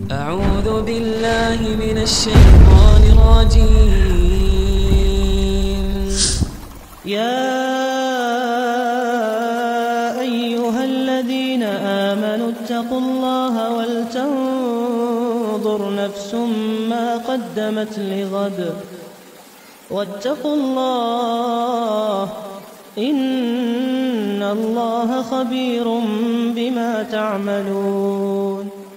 أعوذ بالله من الشيطان الرجيم يا أيها الذين آمنوا اتقوا الله ولتنظر نفس ما قدمت لغد واتقوا الله إن الله خبير بما تعملون.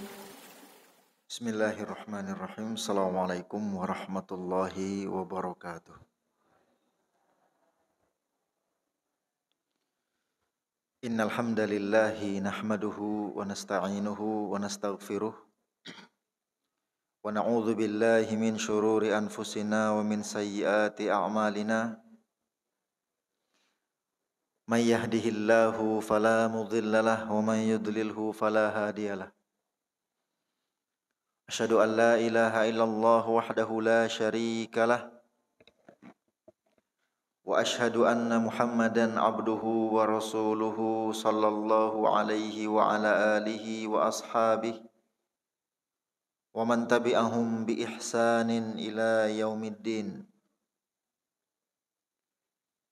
Bismillahirrahmanirrahim. Assalamualaikum warahmatullahi wabarakatuh. Innal hamdalillahi nahmaduhu wa nasta'inuhu wa nastaghfiruh wa na'udzu billahi min syururi anfusina wa min sayyiati a'malina. May yahdihillahu fala mudhillalah wa may yudlilhu fala hadiyalah. Asyhadu an la ilaha illallah wahdahu la syarikalah wa asyhadu anna Muhammadan abduhu wa rasuluhu sallallahu alaihi wa ala alihi wa ashabihi wa man tabi'ahum bi ihsanin ila yaumiddin.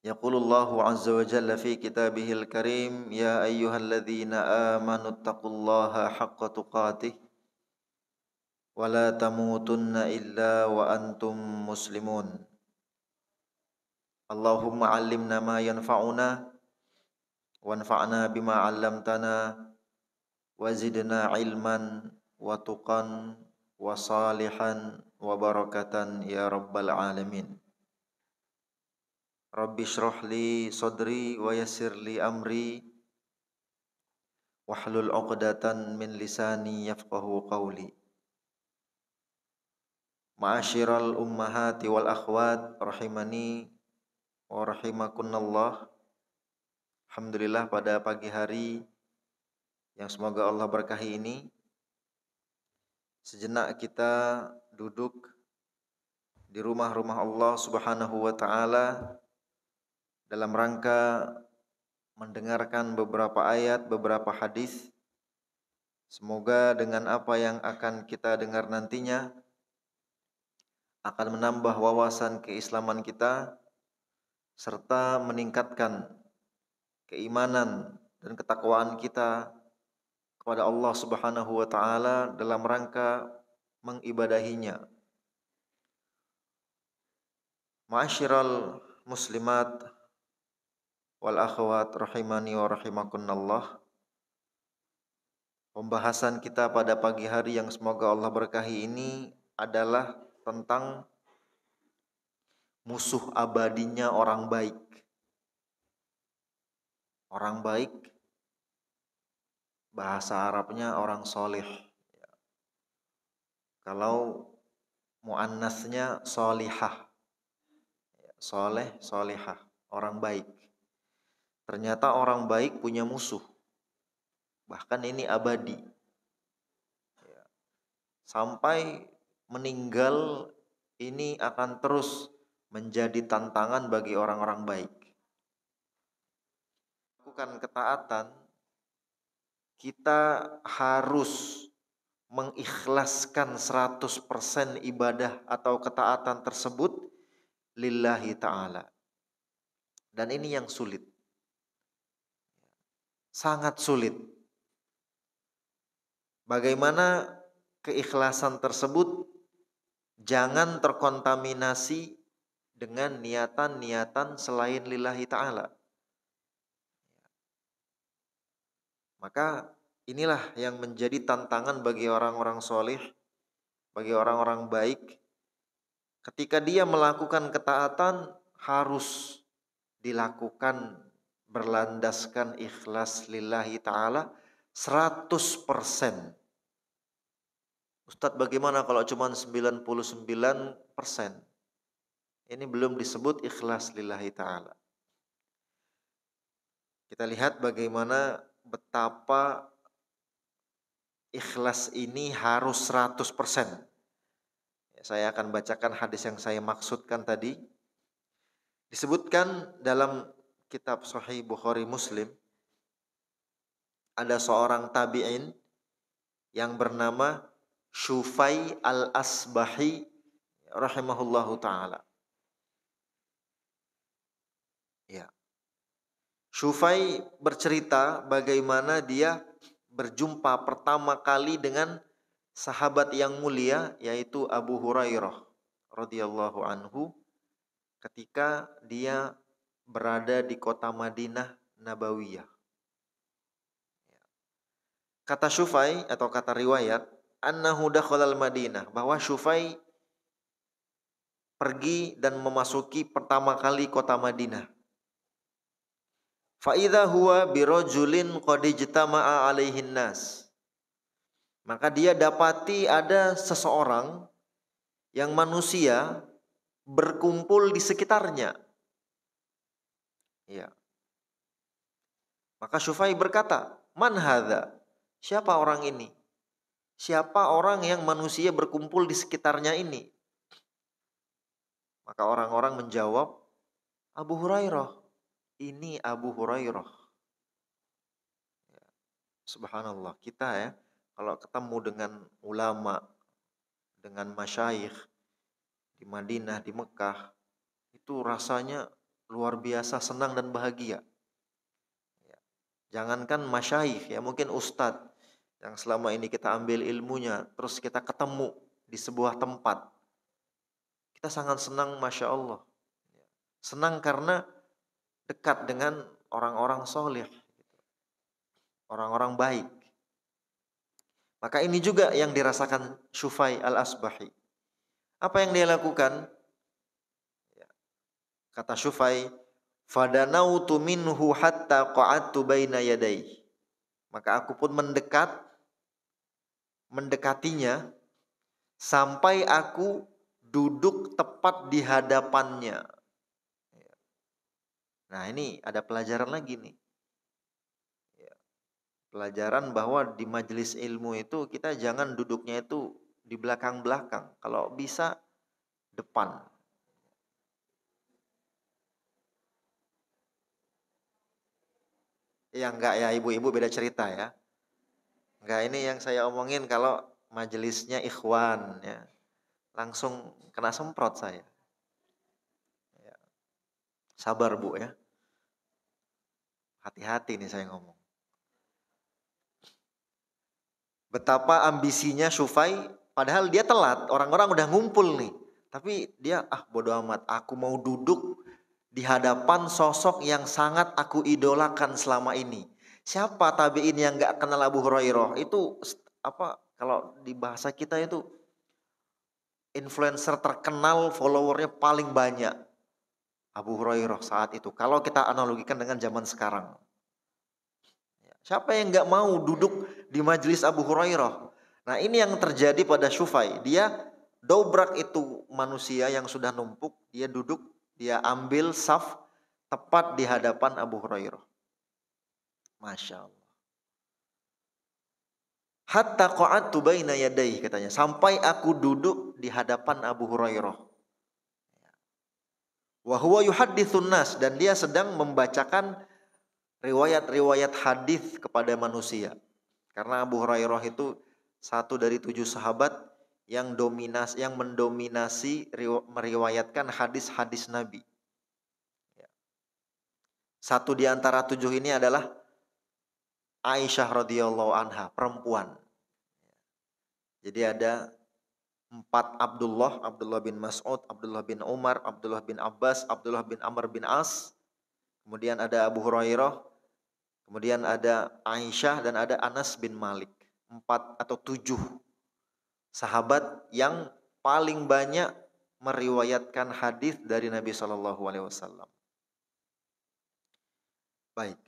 Yaqulullahu azza wa jalla fi kitabihil karim ya ayyuhalladzina amanu taqullaha haqqa tuqatih wala tamutunna illa wa antum muslimun. Allahumma allimna ma yanfa'una wanfa'na bima 'allamtana wa zidna ilman wa tuqan wa salihan wa barakatan ya rabbal alamin. Rabbi shrah li sadri wa yassir li amri wahlul 'uqdatan min lisani yafqahu qawli. Ma'asyiral ummahati wal akhwat rahimani wa rahimakunallah. Alhamdulillah pada pagi hari yang semoga Allah berkahi ini, sejenak kita duduk di rumah-rumah Allah Subhanahu wa taala dalam rangka mendengarkan beberapa ayat, beberapa hadis. Semoga dengan apa yang akan kita dengar nantinya akan menambah wawasan keislaman kita serta meningkatkan keimanan dan ketakwaan kita kepada Allah Subhanahu wa taala dalam rangka mengibadahinya. Ma'asyiral muslimat wal akhwat rahimani wa rahimakunallah. Pembahasan kita pada pagi hari yang semoga Allah berkahi ini adalah tentang musuh abadinya orang baik. Orang baik, bahasa Arabnya orang soleh. Kalau muannasnya solihah, soleh, solihah, orang baik. Ternyata orang baik punya musuh. Bahkan ini abadi. Sampai meninggal ini akan terus menjadi tantangan bagi orang-orang baik. Lakukan ketaatan, kita harus mengikhlaskan 100% ibadah atau ketaatan tersebut lillahi ta'ala. Dan ini yang sulit. Sangat sulit. Bagaimana keikhlasan tersebut jangan terkontaminasi dengan niatan-niatan selain lillahi ta'ala. Maka inilah yang menjadi tantangan bagi orang-orang soleh, bagi orang-orang baik. Ketika dia melakukan ketaatan harus dilakukan berlandaskan ikhlas lillahi ta'ala 100%. Ustadz, bagaimana kalau cuma 99%? Ini belum disebut ikhlas lillahi ta'ala. Kita lihat bagaimana betapa ikhlas ini harus 100%. Saya akan bacakan hadis yang saya maksudkan tadi. Disebutkan dalam kitab Sahih Bukhari Muslim, ada seorang tabi'in yang bernama Syufai al-Asbahi rahimahullahu taala. Ya. Syufai bercerita bagaimana dia berjumpa pertama kali dengan sahabat yang mulia yaitu Abu Hurairah radhiyallahu anhu ketika dia berada di kota Madinah Nabawiyah. Kata Syufai atau kata riwayat annahu dakhalal Madinah, bahwa Syufai pergi dan memasuki pertama kali kota Madinah. Fa idza huwa birajulin qad ijtama'a alaihin nas. Maka dia dapati ada seseorang yang manusia berkumpul di sekitarnya. Ya. Maka Syufai berkata, "Man hadza?" Siapa orang ini? Siapa orang yang manusia berkumpul di sekitarnya ini? Maka orang-orang menjawab, Abu Hurairah. Ini Abu Hurairah. Ya. Subhanallah, kita ya, kalau ketemu dengan ulama, dengan masyayikh di Madinah, di Mekah, itu rasanya luar biasa senang dan bahagia. Ya. Jangankan masyayikh ya, mungkin ustadz yang selama ini kita ambil ilmunya, terus kita ketemu di sebuah tempat, kita sangat senang, Masya Allah. Senang karena dekat dengan orang-orang soleh, orang-orang baik. Maka ini juga yang dirasakan Syufai al-Asbahi. Apa yang dia lakukan? Kata Syufai, "Fadanautu minhu hatta qa'adtu baina yadayhi." Maka aku pun mendekatinya sampai aku duduk tepat di hadapannya. Nah, ini ada pelajaran lagi nih. Pelajaran bahwa di majelis ilmu itu kita jangan duduknya itu di belakang-belakang. Kalau bisa depan. Ya enggak ya, ibu-ibu beda cerita ya. Enggak, ini yang saya omongin kalau majelisnya ikhwan ya. Langsung kena semprot saya. Ya. Sabar Bu ya. Hati-hati nih saya ngomong. Betapa ambisinya Syufai, padahal dia telat, orang-orang udah ngumpul nih. Tapi dia, bodo amat, aku mau duduk di hadapan sosok yang sangat aku idolakan selama ini. Siapa tabi'in yang gak kenal Abu Hurairah? Itu kalau di bahasa kita itu influencer terkenal, followernya paling banyak. Abu Hurairah saat itu. Kalau kita analogikan dengan zaman sekarang. Siapa yang gak mau duduk di majelis Abu Hurairah? Nah, ini yang terjadi pada Syufai. Dia dobrak itu manusia yang sudah numpuk. Dia duduk, dia ambil saf tepat di hadapan Abu Hurairah. Masya Allah. Hatta qa'adtu baina yadayhi, katanya. Sampai aku duduk di hadapan Abu Hurairah. Wa huwa yuhadditsun nas, dan dia sedang membacakan riwayat-riwayat hadis kepada manusia. Karena Abu Hurairah itu satu dari 7 sahabat yang mendominasi meriwayatkan hadis-hadis Nabi. Satu di antara 7 ini adalah Aisyah radhiyallahu anha, perempuan. Jadi ada 4 Abdullah bin Mas'ud, Abdullah bin Umar, Abdullah bin Abbas, Abdullah bin Amr bin As. Kemudian ada Abu Hurairah, kemudian ada Aisyah, dan ada Anas bin Malik. 4 atau 7 sahabat yang paling banyak meriwayatkan hadis dari Nabi SAW. Baik.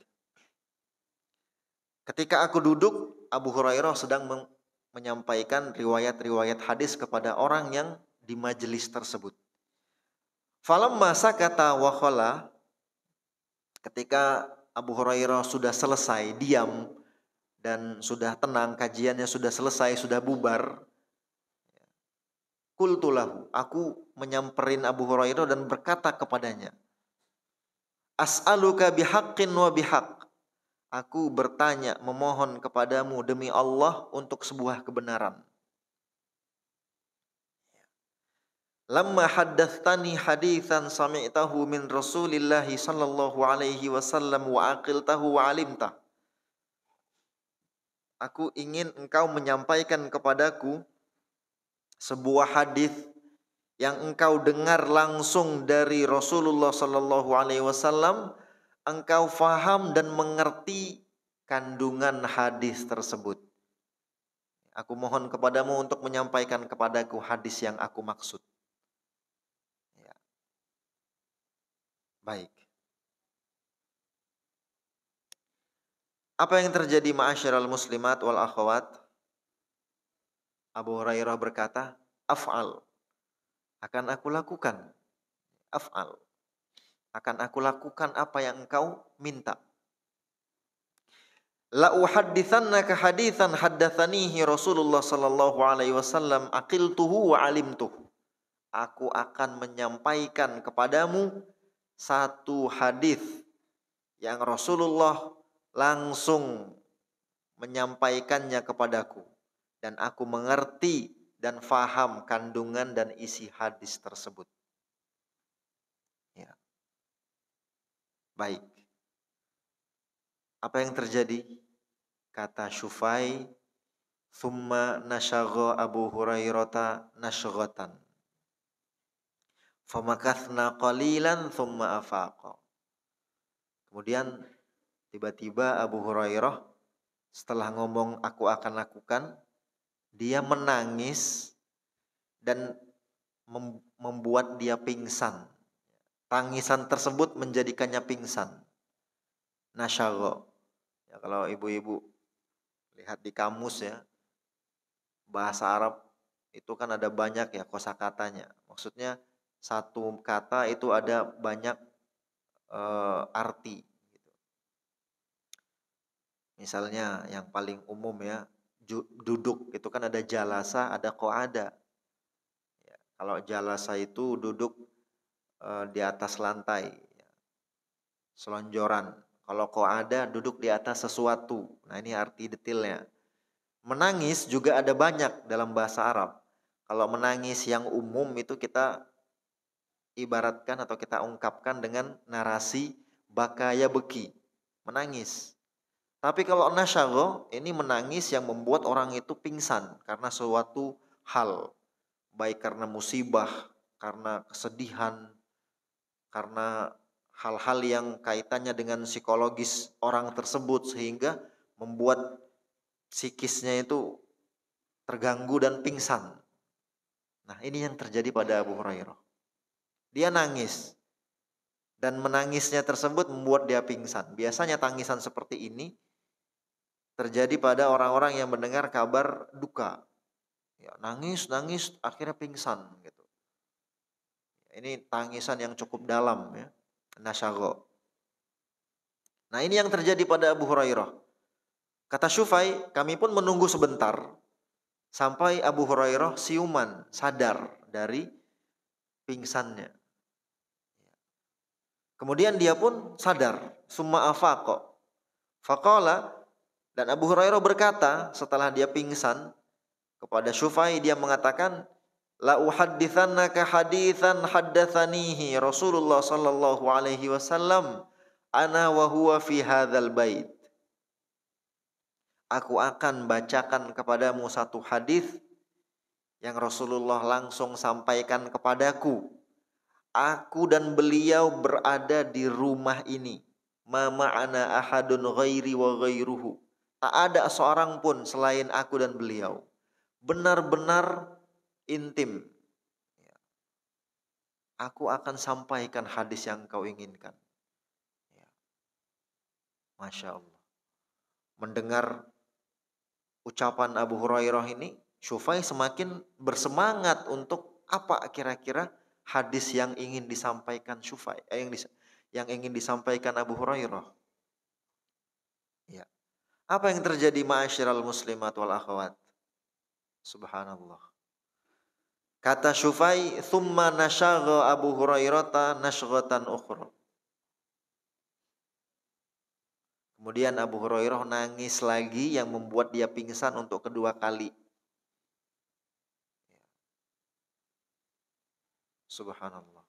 Ketika aku duduk, Abu Hurairah sedang menyampaikan riwayat-riwayat hadis kepada orang yang di majelis tersebut. Falamma sakata wa khala, ketika Abu Hurairah sudah selesai diam dan sudah tenang, kajiannya sudah selesai, sudah bubar, qultu lahu, aku menyamperin Abu Hurairah dan berkata kepadanya, as'aluka bihaqqin wa bihaq. Aku bertanya, memohon kepadamu demi Allah untuk sebuah kebenaran. lamma haddatsani haditsan sami'tahu min Rasulillah sallallahu alaihi wasallam wa aqiltahu wa alimta. Aku ingin engkau menyampaikan kepadaku sebuah hadis yang engkau dengar langsung dari Rasulullah sallallahu alaihi wasallam, engkau faham dan mengerti kandungan hadis tersebut. Aku mohon kepadamu untuk menyampaikan kepadaku hadis yang aku maksud. Ya. Baik. Apa yang terjadi ma'asyiral muslimat wal akhwat? Abu Hurairah berkata, af'al. Akan aku lakukan. Af'al. Akan aku lakukan apa yang engkau minta. La uhadditsannaka haditsan haddatsanihi Rasulullah sallallahu alaihi wasallam aqiltuhu wa alimtuhu. Aku akan menyampaikan kepadamu satu hadis yang Rasulullah langsung menyampaikannya kepadaku dan aku mengerti dan faham kandungan dan isi hadis tersebut. Ya. Baik. Apa yang terjadi? Kata Syufai, thumma nasyagha Abu Hurairata nasyghatan. Famakathna qalilan thumma afaqa. Kemudian tiba-tiba Abu Hurairah setelah ngomong aku akan lakukan, dia menangis dan membuat dia pingsan. Tangisan tersebut menjadikannya pingsan. Nasyagha. Ya, kalau ibu-ibu lihat di kamus ya, bahasa Arab itu kan ada banyak ya kosakatanya. Maksudnya satu kata itu ada banyak arti. Misalnya yang paling umum ya, duduk itu kan ada jalasa, ada qo'ada. Ya, kalau jalasa itu duduk di atas lantai, ya, selonjoran. Kalau qo'ada duduk di atas sesuatu. Nah ini arti detailnya. Menangis juga ada banyak dalam bahasa Arab. Kalau menangis yang umum itu kita ibaratkan atau kita ungkapkan dengan narasi bakaya beki, menangis. Tapi kalau nasyagha ini menangis yang membuat orang itu pingsan karena suatu hal, baik karena musibah, karena kesedihan, karena hal-hal yang kaitannya dengan psikologis orang tersebut sehingga membuat psikisnya itu terganggu dan pingsan. Nah, ini yang terjadi pada Abu Hurairah. Dia nangis dan menangisnya tersebut membuat dia pingsan. Biasanya tangisan seperti ini terjadi pada orang-orang yang mendengar kabar duka. Ya, nangis akhirnya pingsan gitu. Ini tangisan yang cukup dalam ya. Nasyagha. Nah, ini yang terjadi pada Abu Hurairah. Kata Syufai, kami pun menunggu sebentar sampai Abu Hurairah siuman, sadar dari pingsannya. Kemudian dia pun sadar, summa afaqa. Faqala, dan Abu Hurairah berkata setelah dia pingsan kepada Syufai, dia mengatakan, la uhadditsannaka haditsan haddatsanihi Rasulullah sallallahu alaihi wasallam ana wa huwa fi hadzal bait. Aku akan bacakan kepadamu satu hadis yang Rasulullah langsung sampaikan kepadaku. Aku dan beliau berada di rumah ini. Ma ma'ana ahadun ghairi wa ghairuhu. Tak ada seorang pun selain aku dan beliau. Benar-benar intim. Aku akan sampaikan hadis yang kau inginkan. Masya Allah. Mendengar ucapan Abu Hurairah ini, Syufai semakin bersemangat untuk apa kira-kira hadis yang ingin disampaikan Syufai, yang ingin disampaikan Abu Hurairah. Ya. Apa yang terjadi ma'asyiral muslimat wal akhwat? Subhanallah. Kata Syufai, thumma nasyagha Abu Hurairah nasyghatan ukhra. Kemudian Abu Hurairah nangis lagi yang membuat dia pingsan untuk kedua kali. Subhanallah.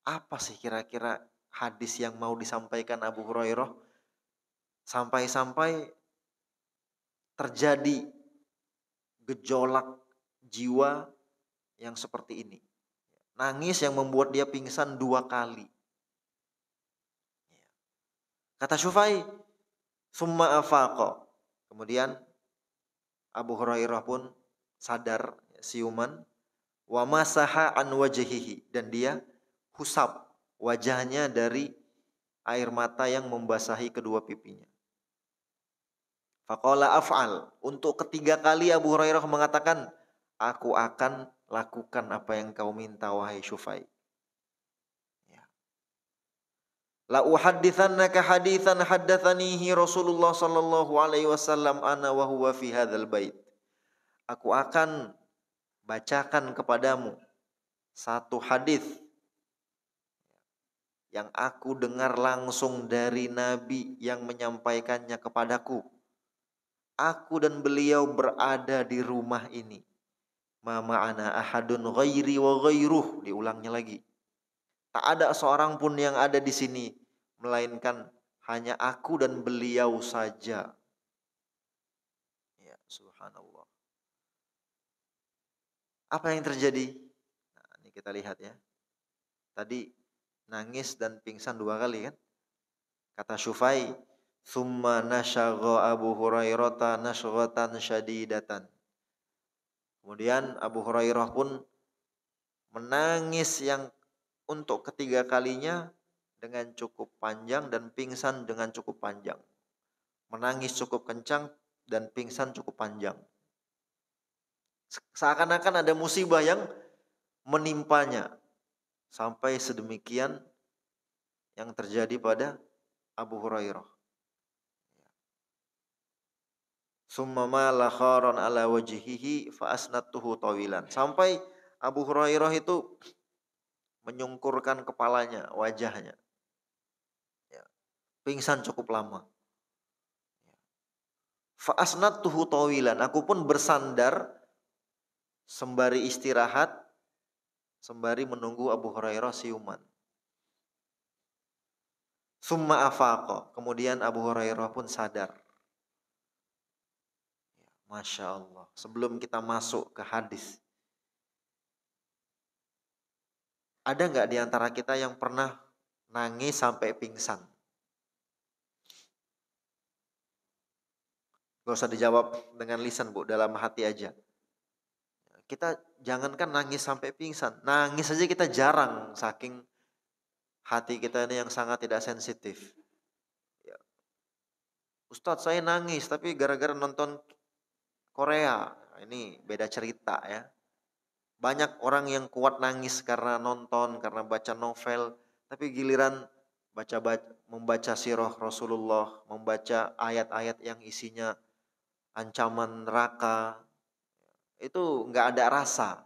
Apa sih kira-kira hadis yang mau disampaikan Abu Hurairah sampai-sampai terjadi gejolak jiwa yang seperti ini? Nangis yang membuat dia pingsan 2 kali. Kata Syufai, summa afaqa. Kemudian Abu Hurairah pun sadar, siuman, wa masaha an wajhihi, dan dia husap wajahnya dari air mata yang membasahi kedua pipinya. Faqala af'al. Untuk ketiga kali Abu Hurairah mengatakan, aku akan lakukan apa yang kau minta wahai Syufai. La uhadditsannaka haditsan haddatsanihi Rasulullah sallallahu alaihi wasallam ana wa huwa fi hadzal bait. Aku akan bacakan kepadamu satu hadis yang aku dengar langsung dari Nabi yang menyampaikannya kepadaku. Aku dan beliau berada di rumah ini. Ma ma'ana ahadun ghairi wa ghairuh. Diulangnya lagi. Tak ada seorang pun yang ada di sini melainkan hanya aku dan beliau saja. Ya, subhanallah. Apa yang terjadi? Nah, ini kita lihat ya. Tadi nangis dan pingsan 2 kali kan? Kata Syufai, "Tsumma nasyagha Abu Hurairah nasyghatan syadidatan." Kemudian Abu Hurairah pun menangis yang untuk ketiga kalinya dengan cukup panjang dan pingsan dengan cukup panjang. Menangis cukup kencang dan pingsan cukup panjang. Seakan-akan ada musibah yang menimpanya. Sampai sedemikian yang terjadi pada Abu Hurairah. Summa mala kharan ala wajhihi fa asnatuhu tawilan. Sampai Abu Hurairah itu menyungkurkan kepalanya, wajahnya. Pingsan cukup lama. Fa asnatuhu tawilan. Aku pun bersandar sembari istirahat, sembari menunggu Abu Hurairah siuman. Summa afaqa. Kemudian Abu Hurairah pun sadar. Masya Allah. Sebelum kita masuk ke hadis, ada nggak di antara kita yang pernah nangis sampai pingsan? Gak usah dijawab dengan lisan, Bu, dalam hati aja. Kita jangankan nangis sampai pingsan, nangis saja kita jarang, saking hati kita ini yang sangat tidak sensitif. Ya. Ustadz, saya nangis tapi gara-gara nonton Korea. Ini beda cerita ya. Banyak orang yang kuat nangis karena nonton, karena baca novel, tapi giliran membaca sirah Rasulullah, membaca ayat-ayat yang isinya ancaman neraka, itu nggak ada rasa.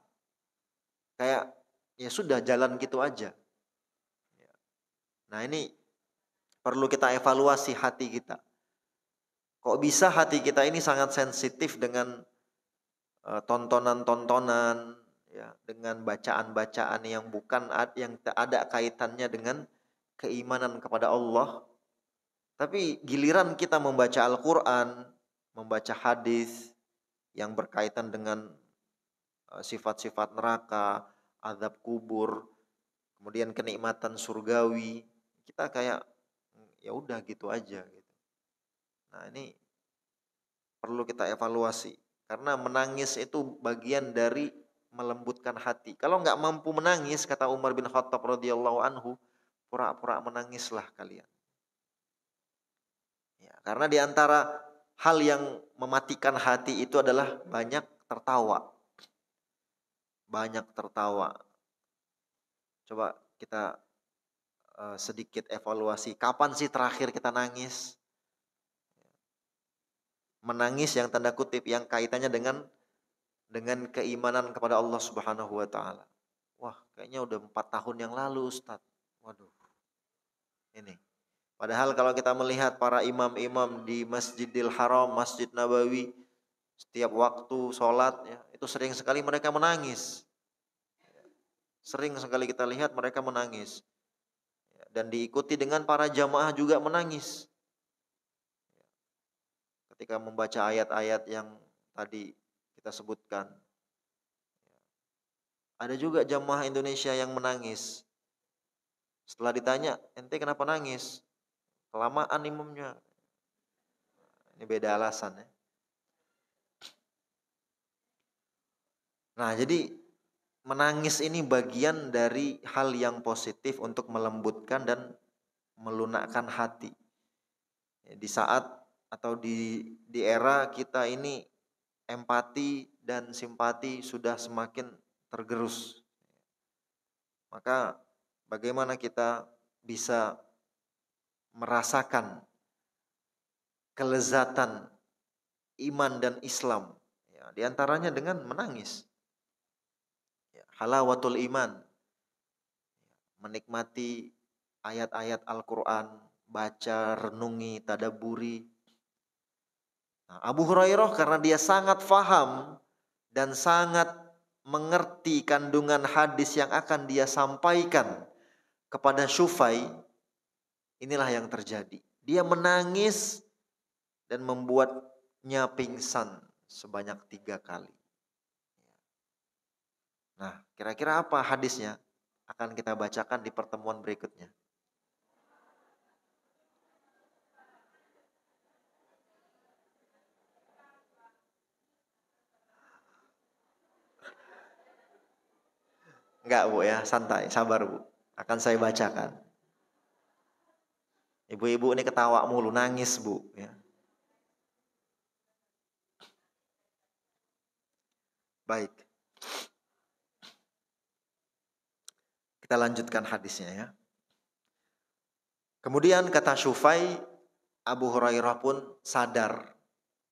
Kayak ya sudah, jalan gitu aja. Nah, ini perlu kita evaluasi hati kita. Kok bisa hati kita ini sangat sensitif dengan tontonan-tontonan, ya, dengan bacaan-bacaan yang tak ada kaitannya dengan keimanan kepada Allah. Tapi giliran kita membaca Al-Quran, membaca hadis yang berkaitan dengan sifat-sifat neraka, azab kubur, kemudian kenikmatan surgawi, kita kayak ya udah gitu aja gitu. Nah, ini perlu kita evaluasi, karena menangis itu bagian dari melembutkan hati. Kalau nggak mampu menangis, kata Umar bin Khattab radhiyallahu anhu, pura-pura menangislah kalian. Ya, karena di antara hal yang mematikan hati itu adalah banyak tertawa. Banyak tertawa. Coba kita sedikit evaluasi. Kapan sih terakhir kita nangis? Menangis yang tanda kutip yang kaitannya dengan keimanan kepada Allah Subhanahu wa taala. Wah, kayaknya udah 4 tahun yang lalu, Ustaz. Waduh. Ini. Padahal kalau kita melihat para imam-imam di Masjidil Haram, Masjid Nabawi, setiap waktu sholat ya, itu sering sekali mereka menangis. Sering sekali kita lihat mereka menangis. Dan diikuti dengan para jamaah juga menangis. Ketika membaca ayat-ayat yang tadi kita sebutkan. Ada juga jamaah Indonesia yang menangis. Setelah ditanya, ente kenapa nangis? Kelamaan imamnya. Ini beda alasan ya. Nah, jadi menangis ini bagian dari hal yang positif untuk melembutkan dan melunakkan hati. Di saat atau di era kita ini empati dan simpati sudah semakin tergerus. Maka bagaimana kita bisa merasakan kelezatan iman dan Islam? Ya, di antaranya dengan menangis. Halawatul iman, menikmati ayat-ayat Al-Quran, baca, renungi, tadabburi. Nah, Abu Hurairah karena dia sangat faham dan sangat mengerti kandungan hadis yang akan dia sampaikan kepada Syufai, inilah yang terjadi. Dia menangis dan membuatnya pingsan sebanyak 3 kali. Nah, kira-kira apa hadisnya? Akan kita bacakan di pertemuan berikutnya. Enggak Bu ya, santai, sabar Bu. Akan saya bacakan. Ibu-ibu ini ketawa mulu, nangis Bu ya. Baik. Kita lanjutkan hadisnya ya. Kemudian kata Syufai, Abu Hurairah pun sadar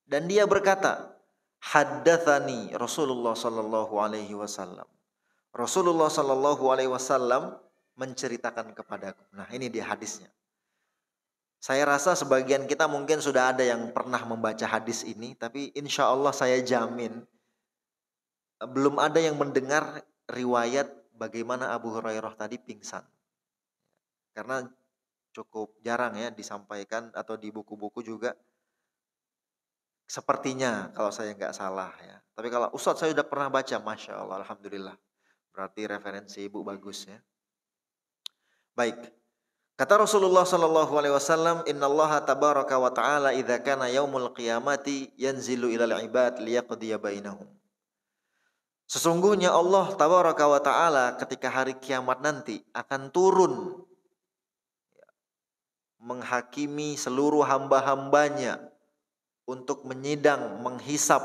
dan dia berkata, haddatsani Rasulullah sallallahu alaihi wasallam. Rasulullah sallallahu alaihi wasallam menceritakan kepadaku. Nah, ini dia hadisnya. Saya rasa sebagian kita mungkin sudah ada yang pernah membaca hadis ini, tapi insya Allah saya jamin belum ada yang mendengar riwayat bagaimana Abu Hurairah tadi pingsan. Karena cukup jarang ya disampaikan atau di buku-buku juga. Sepertinya kalau saya nggak salah ya. Tapi kalau Ustadz saya sudah pernah baca, Masya Allah, Alhamdulillah. Berarti referensi ibu bagus ya. Baik. Kata Rasulullah sallallahu alaihi wasallam, "Innallaha tabaraka wa ta'ala idza kana yaumul qiyamati yanzilu ilal ibad liyaqdiya bainahum." Sesungguhnya Allah tabaraka wa ta'ala ketika hari kiamat nanti akan turun menghakimi seluruh hamba-hambanya untuk menyidang, menghisap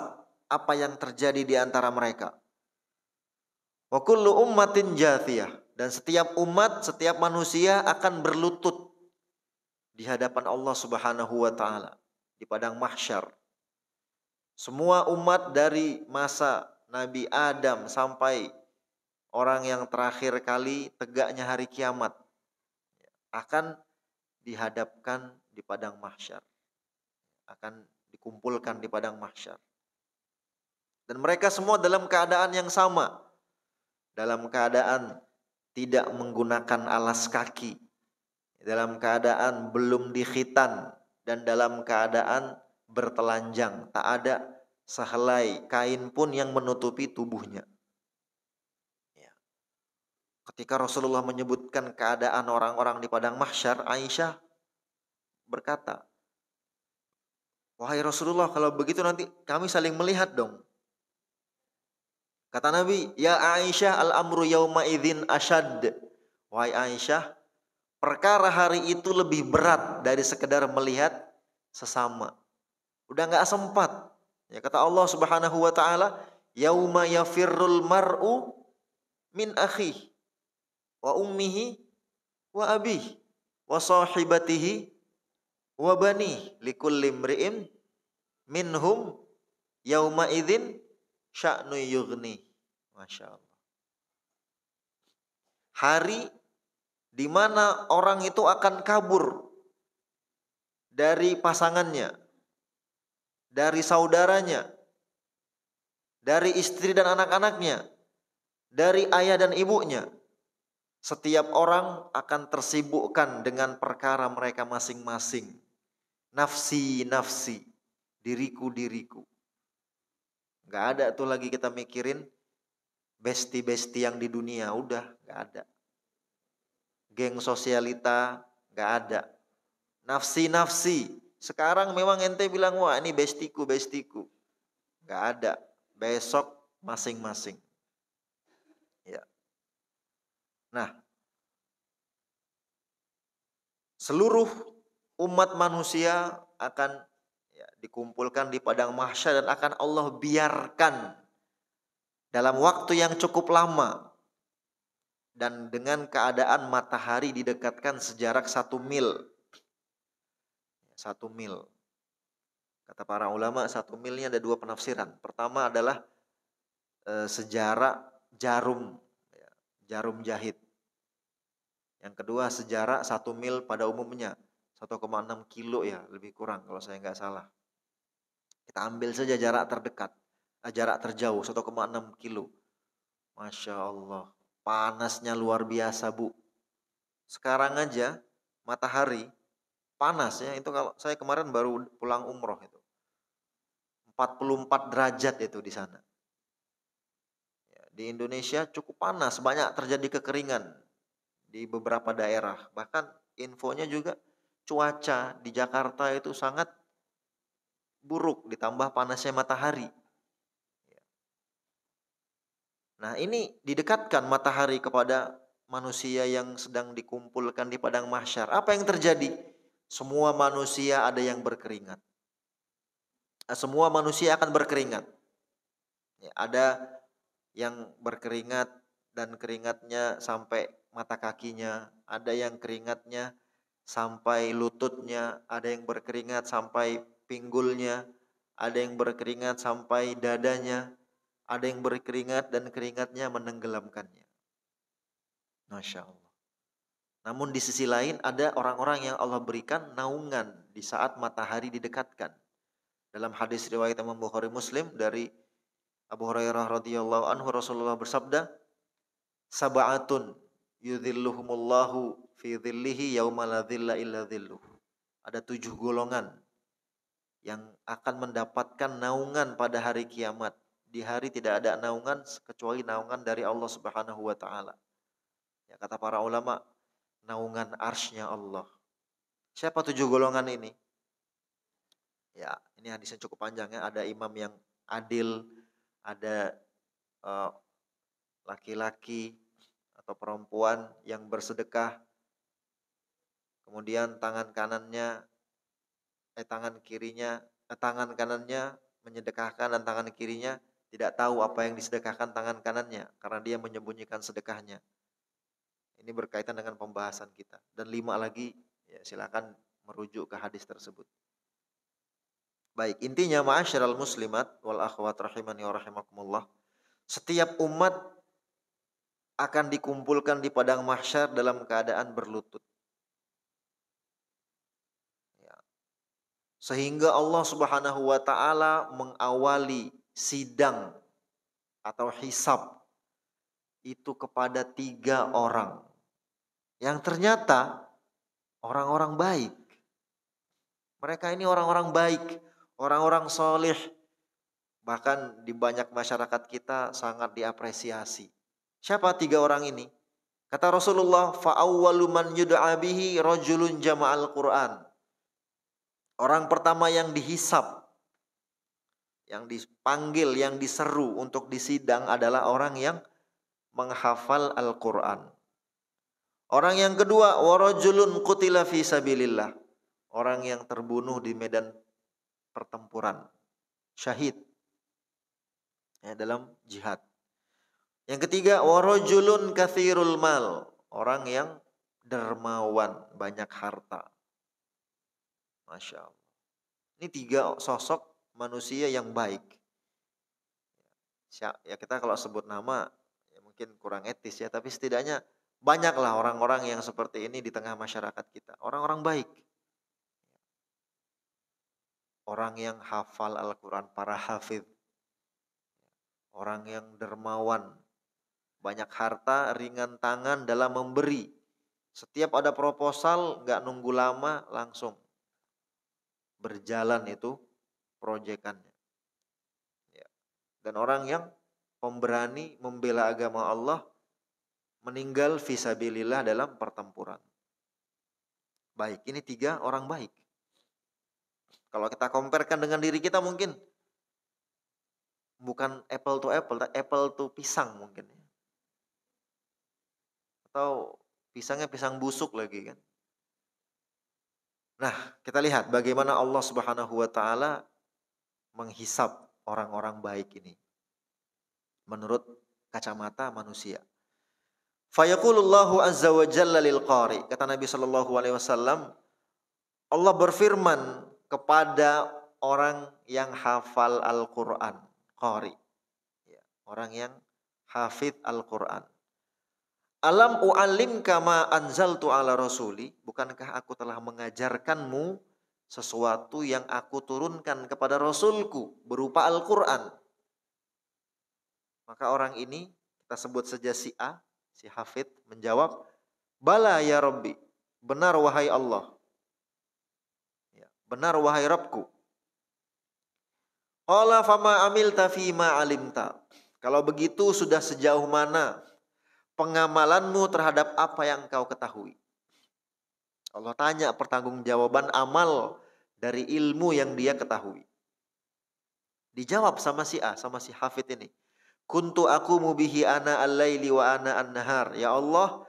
apa yang terjadi di antara mereka. Wa kullu ummatin jathiyah, dan setiap umat, setiap manusia akan berlutut di hadapan Allah Subhanahu wa taala di padang mahsyar. Semua umat dari masa Nabi Adam sampai orang yang terakhir kali tegaknya hari kiamat akan dihadapkan di padang mahsyar. Akan dikumpulkan di padang mahsyar. Dan mereka semua dalam keadaan yang sama. Dalam keadaan tidak menggunakan alas kaki. Dalam keadaan belum dikhitan. Dan dalam keadaan bertelanjang. Tak ada sehelai kain pun yang menutupi tubuhnya. Ketika Rasulullah menyebutkan keadaan orang-orang di padang mahsyar, Aisyah berkata, "Wahai Rasulullah, kalau begitu nanti kami saling melihat dong." Kata Nabi, "Ya Aisyah, al-amru yauma idzin asyad." Wahai Aisyah, perkara hari itu lebih berat dari sekedar melihat sesama. Udah enggak sempat. Ya kata Allah Subhanahu wa taala, "Yauma yafirrul mar'u min akhihi wa ummihi wa abihi wa sahibatihi wa banihi likulli imri'in minhum yauma idzin sya'nu yughni." Masya Allah. Hari di mana orang itu akan kabur dari pasangannya, dari saudaranya, dari istri dan anak-anaknya, dari ayah dan ibunya, Setiap orang akan tersibukkan dengan perkara mereka masing-masing. Nafsi, nafsi, diriku, diriku. Gak ada tuh lagi kita mikirin besti-besti yang di dunia, udah gak ada. Geng sosialita gak ada. Nafsi-nafsi. Sekarang memang ente bilang, wah ini bestiku, bestiku. Gak ada. Besok masing-masing. Ya. Nah, seluruh umat manusia akan dikumpulkan di padang mahsyar dan akan Allah biarkan dalam waktu yang cukup lama dan dengan keadaan matahari didekatkan sejarak 1 mil. 1 mil. Kata para ulama 1 milnya ada 2 penafsiran. Pertama adalah sejarak jarum, jarum jahit. Yang kedua sejarak 1 mil pada umumnya 1,6 kilo ya, lebih kurang kalau saya nggak salah. Kita ambil saja jarak terdekat, jarak terjauh 1,6 kilo. Masya Allah, panasnya luar biasa Bu. Sekarang aja matahari panas ya, itu kalau saya kemarin baru pulang umroh itu. 44 derajat itu di sana. Ya, di Indonesia cukup panas, banyak terjadi kekeringan di beberapa daerah. Bahkan infonya juga cuaca di Jakarta itu sangat buruk ditambah panasnya matahari. Nah, ini didekatkan matahari kepada manusia yang sedang dikumpulkan di padang mahsyar. Apa yang terjadi? Semua manusia ada yang berkeringat. Semua manusia akan berkeringat. Ya, ada yang berkeringat dan keringatnya sampai mata kakinya, ada yang keringatnya sampai lututnya, ada yang berkeringat sampai pinggulnya, ada yang berkeringat sampai dadanya, ada yang berkeringat dan keringatnya menenggelamkannya. Masya Allah. Namun di sisi lain ada orang-orang yang Allah berikan naungan di saat matahari didekatkan. Dalam hadis riwayat Imam Bukhari Muslim dari Abu Hurairah radhiyallahu anhu, Rasulullah bersabda, "Sab'atun yudhilluhumullahu fi dhillihi yauma la dhilla illa dhilluh." Ada 7 golongan yang akan mendapatkan naungan pada hari kiamat. Di hari tidak ada naungan kecuali naungan dari Allah Subhanahu wa taala. Ya, kata para ulama, naungan arsy-Nya Allah. Siapa 7 golongan ini? Ya, ini hadisnya cukup panjang ya. Ada imam yang adil, ada laki-laki atau perempuan yang bersedekah. Kemudian tangan kanannya tangan kanannya menyedekahkan dan tangan kirinya tidak tahu apa yang disedekahkan tangan kanannya karena dia menyembunyikan sedekahnya. Ini berkaitan dengan pembahasan kita. Dan 5 lagi, ya silakan merujuk ke hadis tersebut. Baik, intinya ma'asyiral muslimat wal akhwat rahimani wa rahimakumullah. Setiap umat akan dikumpulkan di padang mahsyar dalam keadaan berlutut. Ya. Sehingga Allah Subhanahu wa taala mengawali sidang atau hisab itu kepada 3 orang. Yang ternyata orang-orang baik. Mereka ini orang-orang baik, orang-orang soleh. Bahkan di banyak masyarakat kita sangat diapresiasi. Siapa 3 orang ini? Kata Rasulullah, fa'awwalu man yud'a bihi rajulun jama'al Qur'an. Orang pertama yang dihisab, yang dipanggil, yang diseru untuk disidang adalah orang yang menghafal Al-Qur'an. Orang yang kedua, warajulun qutila fi sabilillah. Orang yang terbunuh di medan pertempuran. Syahid. Ya, dalam jihad. Yang ketiga, warajulun katsirul mal. Orang yang dermawan, banyak harta. Masya Allah. Ini 3 sosok manusia yang baik. Ya kita kalau sebut nama ya mungkin kurang etis ya, tapi setidaknya banyaklah orang-orang yang seperti ini di tengah masyarakat kita. Orang-orang baik. Orang yang hafal Al-Quran, para hafidh. Orang yang dermawan. banyak harta, ringan tangan dalam memberi. Setiap ada proposal nggak nunggu lama, langsung berjalan itu proyekannya. Ya. Dan orang yang pemberani membela agama Allah meninggal fisabilillah dalam pertempuran. Baik, ini 3 orang baik. Kalau kita comparekan dengan diri kita mungkin bukan apple to apple, apple to pisang mungkin. Atau pisangnya pisang busuk lagi kan. Nah, kita lihat bagaimana Allah Subhanahu wa taala menghisap orang-orang baik ini menurut kacamata manusia. Fayaqulullahu azza wa jalla lil qari. Kata Nabi sallallahu alaihi wasallam, Allah berfirman kepada orang yang hafal Al-Qur'an, qari. Ya, orang yang hafid Al-Qur'an. Alam u'allimka ma anzaltu ala rasuli, bukankah aku telah mengajarkanmu sesuatu yang aku turunkan kepada Rasulku berupa Al-Qur'an? Maka orang ini kita sebut saja si A, si hafid menjawab, bala ya Rabbi, benar wahai Allah. Ya, benar wahai Rabbku. Qala fama amilta fima alimta. Kalau begitu sudah sejauh mana pengamalanmu terhadap apa yang engkau ketahui? Allah tanya pertanggungjawaban amal dari ilmu yang dia ketahui. Dijawab sama si A, sama si hafid ini. Kuntu aku mubihi ana al-laili wa ana an-nahar. Ya Allah,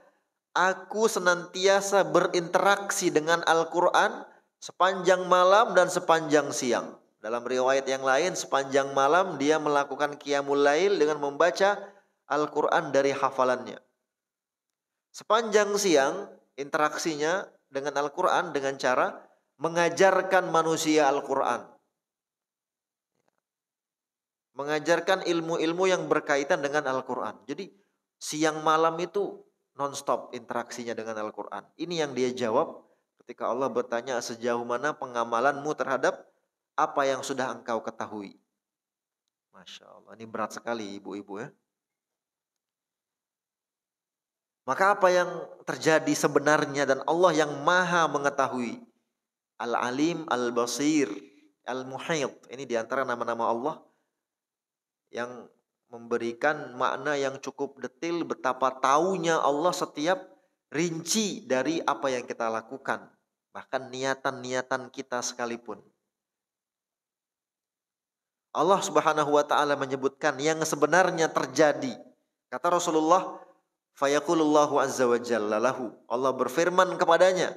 aku senantiasa berinteraksi dengan Al-Quran sepanjang malam dan sepanjang siang. Dalam riwayat yang lain, sepanjang malam dia melakukan qiyamul lail dengan membaca Al-Quran dari hafalannya. Sepanjang siang, interaksinya dengan Al-Quran dengan cara mengajarkan manusia Al-Quran. Mengajarkan ilmu-ilmu yang berkaitan dengan Al-Quran. Jadi siang malam itu non-stop interaksinya dengan Al-Quran. Ini yang dia jawab ketika Allah bertanya sejauh mana pengamalanmu terhadap apa yang sudah engkau ketahui. Masya Allah, ini berat sekali ibu-ibu ya. Maka apa yang terjadi sebenarnya dan Allah yang maha mengetahui. Al-Alim, Al-Basir, Al-Muhit. Ini diantara nama-nama Allah yang memberikan makna yang cukup detil betapa taunya Allah setiap rinci dari apa yang kita lakukan. Bahkan niatan-niatan kita sekalipun. Allah Subhanahu wa taala menyebutkan yang sebenarnya terjadi. Kata Rasulullah, fayaqulullahu azza wa jalla lahu. Allah berfirman kepadanya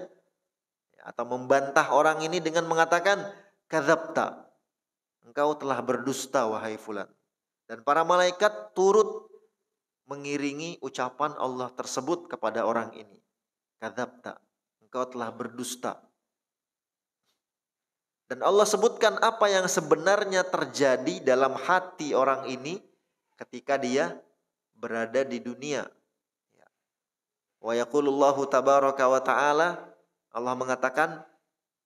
atau membantah orang ini dengan mengatakan kadzabta. Engkau telah berdusta wahai fulan. Dan para malaikat turut mengiringi ucapan Allah tersebut kepada orang ini. Kadzabta, engkau telah berdusta. Dan Allah sebutkan apa yang sebenarnya terjadi dalam hati orang ini ketika dia berada di dunia. Wa yaqulullahu tabaraka wa ta'ala, Allah mengatakan,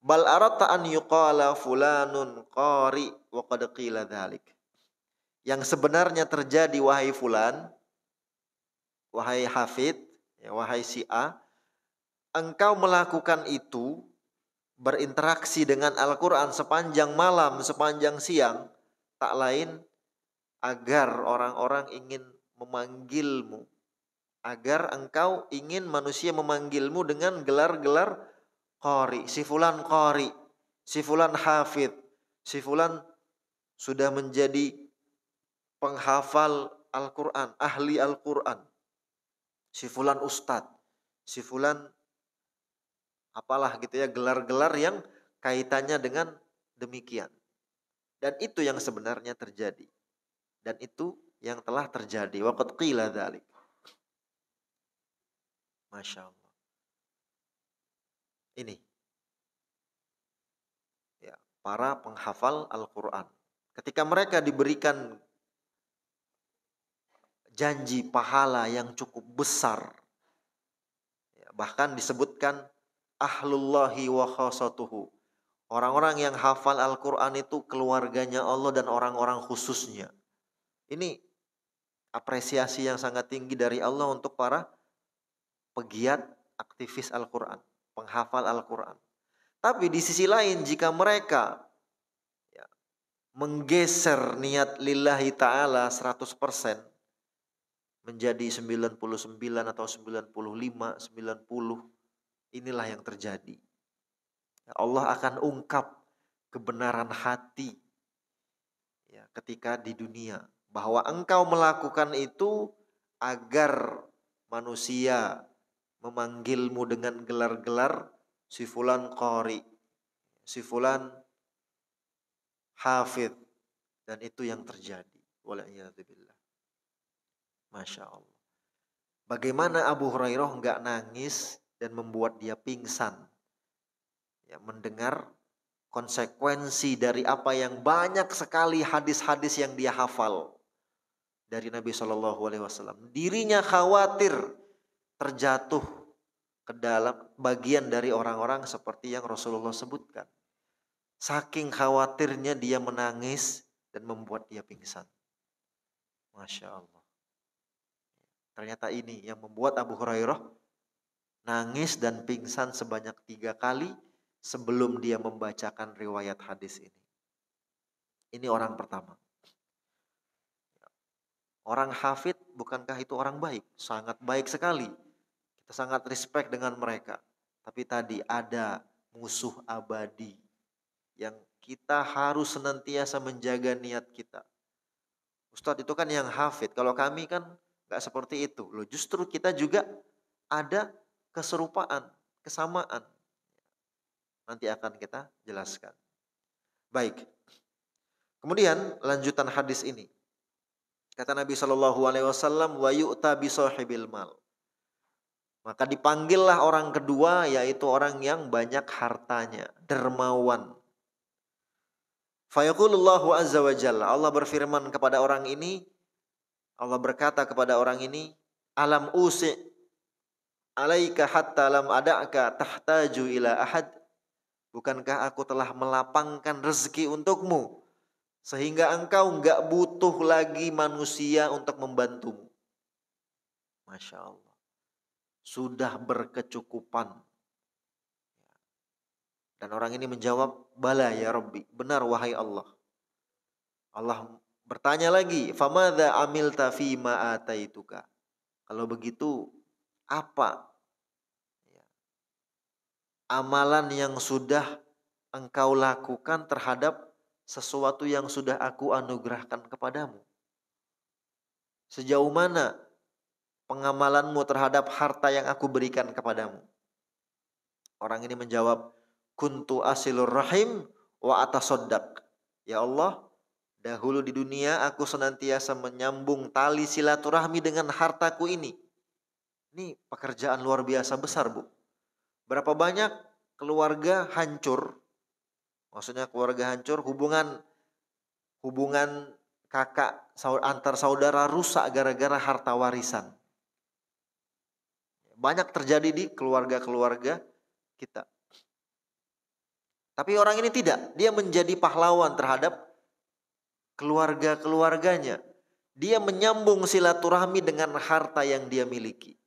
bal aratta an yuqala fulanun qari wa qad qila dzalik. Yang sebenarnya terjadi wahai fulan, wahai hafid, ya, wahai si A, engkau melakukan itu, berinteraksi dengan Al-Quran sepanjang malam, sepanjang siang, tak lain agar orang-orang ingin memanggilmu, agar engkau ingin manusia memanggilmu dengan gelar-gelar qari, si fulan qari, si fulan hafid, si fulan sudah menjadi penghafal Al-Quran, ahli Al-Quran. Si fulan ustadz, si fulan apalah gitu ya, gelar-gelar yang kaitannya dengan demikian. Dan itu yang sebenarnya terjadi. Dan itu yang telah terjadi. Wa qad qila dzalik. Masya Allah. Ini. Ya, para penghafal Al-Quran. Ketika mereka diberikan janji pahala yang cukup besar. Ya, bahkan disebutkan ahlullahi wa khasatuhu. Orang-orang yang hafal Al-Quran itu keluarganya Allah dan orang-orang khususnya. Ini apresiasi yang sangat tinggi dari Allah untuk para pegiat aktivis Al-Quran, penghafal Al-Quran. Tapi di sisi lain jika mereka menggeser niat lillahi ta'ala 100% menjadi 99 atau 95, 90, inilah yang terjadi. Allah akan ungkap kebenaran hati ketika di dunia, bahwa engkau melakukan itu agar manusia memanggilmu dengan gelar-gelar si fulan qari, si fulan hafidh, dan itu yang terjadi. Wala'iyadzubillah. Masya Allah. Bagaimana Abu Hurairah enggak nangis dan membuat dia pingsan mendengar konsekuensi dari apa yang banyak sekali hadis-hadis yang dia hafal dari Nabi SAW. Dirinya khawatir terjatuh ke dalam bagian dari orang-orang seperti yang Rasulullah sebutkan. Saking khawatirnya dia menangis dan membuat dia pingsan. Masya Allah. Ternyata ini yang membuat Abu Hurairah nangis dan pingsan sebanyak 3 kali sebelum dia membacakan riwayat hadis ini. Ini orang pertama. Orang hafid, bukankah itu orang baik? Sangat baik sekali. Kita sangat respect dengan mereka. Tapi tadi ada musuh abadi yang kita harus senantiasa menjaga niat kita. Ustadz itu kan yang hafid. Kalau kami kan gak seperti itu. Loh, justru kita juga ada keserupaan, kesamaan. Nanti akan kita jelaskan. Baik. Kemudian lanjutan hadis ini. Kata Nabi SAW, wa yu'ta bi sahibil mal. Maka dipanggillah orang kedua, yaitu orang yang banyak hartanya, dermawan. Fayaqulullahu azza wa jalla, Allah berfirman kepada orang ini, Allah berkata kepada orang ini, alam usi alaika hatta lam ada'ka tahtaju ila ahad. Bukankah aku telah melapangkan rezeki untukmu sehingga engkau enggak butuh lagi manusia untuk membantumu. Masya Allah. Sudah berkecukupan. Dan orang ini menjawab, bala ya Rabbi, benar wahai Allah. Allah bertanya lagi, famadza amilta fima ataituka. Kalau begitu, apa amalan yang sudah engkau lakukan terhadap sesuatu yang sudah aku anugerahkan kepadamu? Sejauh mana pengamalanmu terhadap harta yang aku berikan kepadamu? Orang ini menjawab, kuntu asilur rahim wa atasoddaq. Ya Allah, dahulu di dunia aku senantiasa menyambung tali silaturahmi dengan hartaku ini. Ini pekerjaan luar biasa besar, Bu. Berapa banyak keluarga hancur, maksudnya keluarga hancur, hubungan kakak antar saudara rusak gara-gara harta warisan. Banyak terjadi di keluarga-keluarga kita. Tapi orang ini tidak, dia menjadi pahlawan terhadap keluarga-keluarganya. Dia menyambung silaturahmi dengan harta yang dia miliki.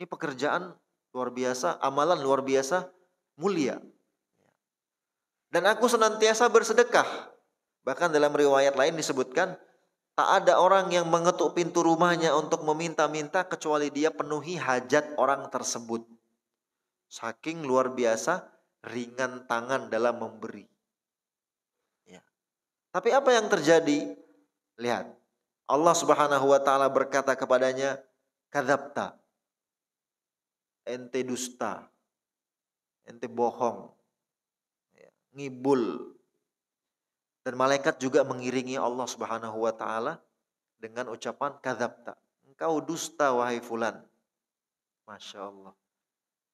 Ini pekerjaan luar biasa, amalan luar biasa mulia. Dan aku senantiasa bersedekah. Bahkan dalam riwayat lain disebutkan, tak ada orang yang mengetuk pintu rumahnya untuk meminta-minta kecuali dia penuhi hajat orang tersebut. Saking luar biasa ringan tangan dalam memberi. Ya. Tapi apa yang terjadi? Lihat, Allah Subhanahu wa taala berkata kepadanya, kadzabta. Ente dusta. Ente bohong. Ngibul. Dan malaikat juga mengiringi Allah Subhanahu wa taala dengan ucapan kadzabta. Engkau dusta wahai fulan. Masya Allah.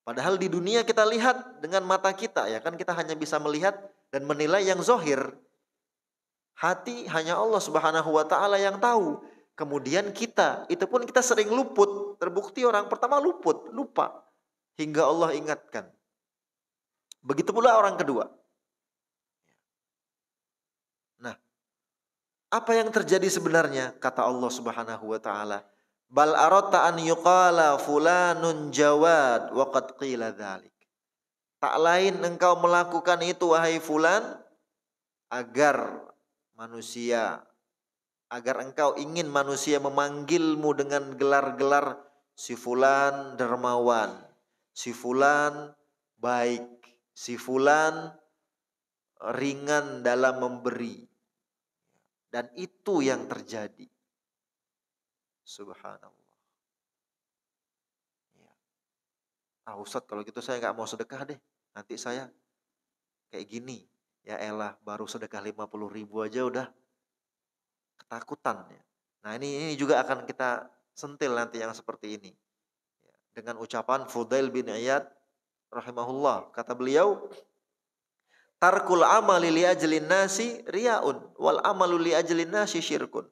Padahal di dunia kita lihat dengan mata kita, ya kan, kita hanya bisa melihat dan menilai yang zahir. Hati hanya Allah Subhanahu wa taala yang tahu. Kemudian kita, itu pun kita sering luput. Terbukti orang pertama lupa. Hingga Allah ingatkan. Begitu pula orang kedua. Nah, Apa yang terjadi sebenarnya? Kata Allah Subhanahu wa taala, bal aratta an yuqala fulanun jawad wa qad qila dzalik. Tak lain engkau melakukan itu wahai fulan agar engkau ingin manusia memanggilmu dengan gelar-gelar si fulan dermawan, si fulan baik, si fulan ringan dalam memberi. Dan itu yang terjadi. Subhanallah. Ya. Ustadz kalau gitu saya nggak mau sedekah deh. Nanti saya kayak gini. Ya elah baru sedekah 50.000 aja udah ketakutan. Ya. Nah ini juga akan kita sentil nanti yang seperti ini. Ya. Dengan ucapan Fudail bin Iyad rahimahullah. Kata beliau, tarkul amali li ajlin nasi riyaun wal amalu li ajlin nasi syirkun.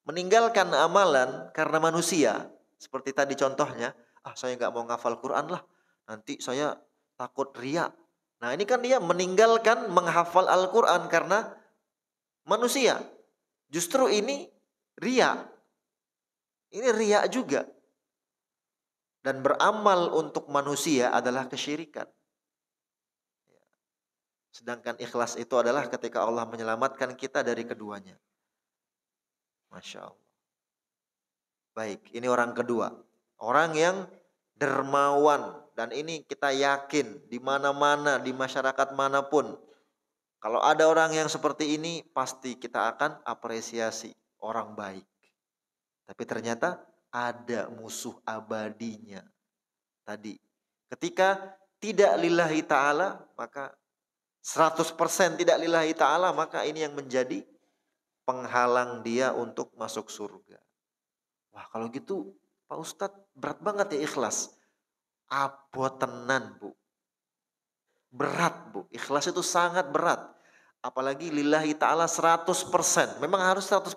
Meninggalkan amalan karena manusia, seperti tadi contohnya, saya nggak mau ngafal Quran lah, nanti saya takut riya. Nah ini kan dia meninggalkan menghafal Al-Quran karena manusia. Justru ini riya. Ini riya juga. Dan beramal untuk manusia adalah kesyirikan. Sedangkan ikhlas itu adalah ketika Allah menyelamatkan kita dari keduanya. Masya Allah. Baik, ini orang kedua. Orang yang dermawan. Dan ini kita yakin di mana-mana, di masyarakat manapun. Kalau ada orang yang seperti ini, pasti kita akan apresiasi orang baik. Tapi ternyata ada musuh abadinya. Tadi, ketika tidak lillahi ta'ala, maka 100% tidak lillahi ta'ala, maka ini yang menjadi penghalang dia untuk masuk surga. Wah kalau gitu Pak Ustadz berat banget ya ikhlas. Apa tenan Bu. Berat Bu. Ikhlas itu sangat berat. Apalagi lillahi ta'ala 100%. Memang harus 100%.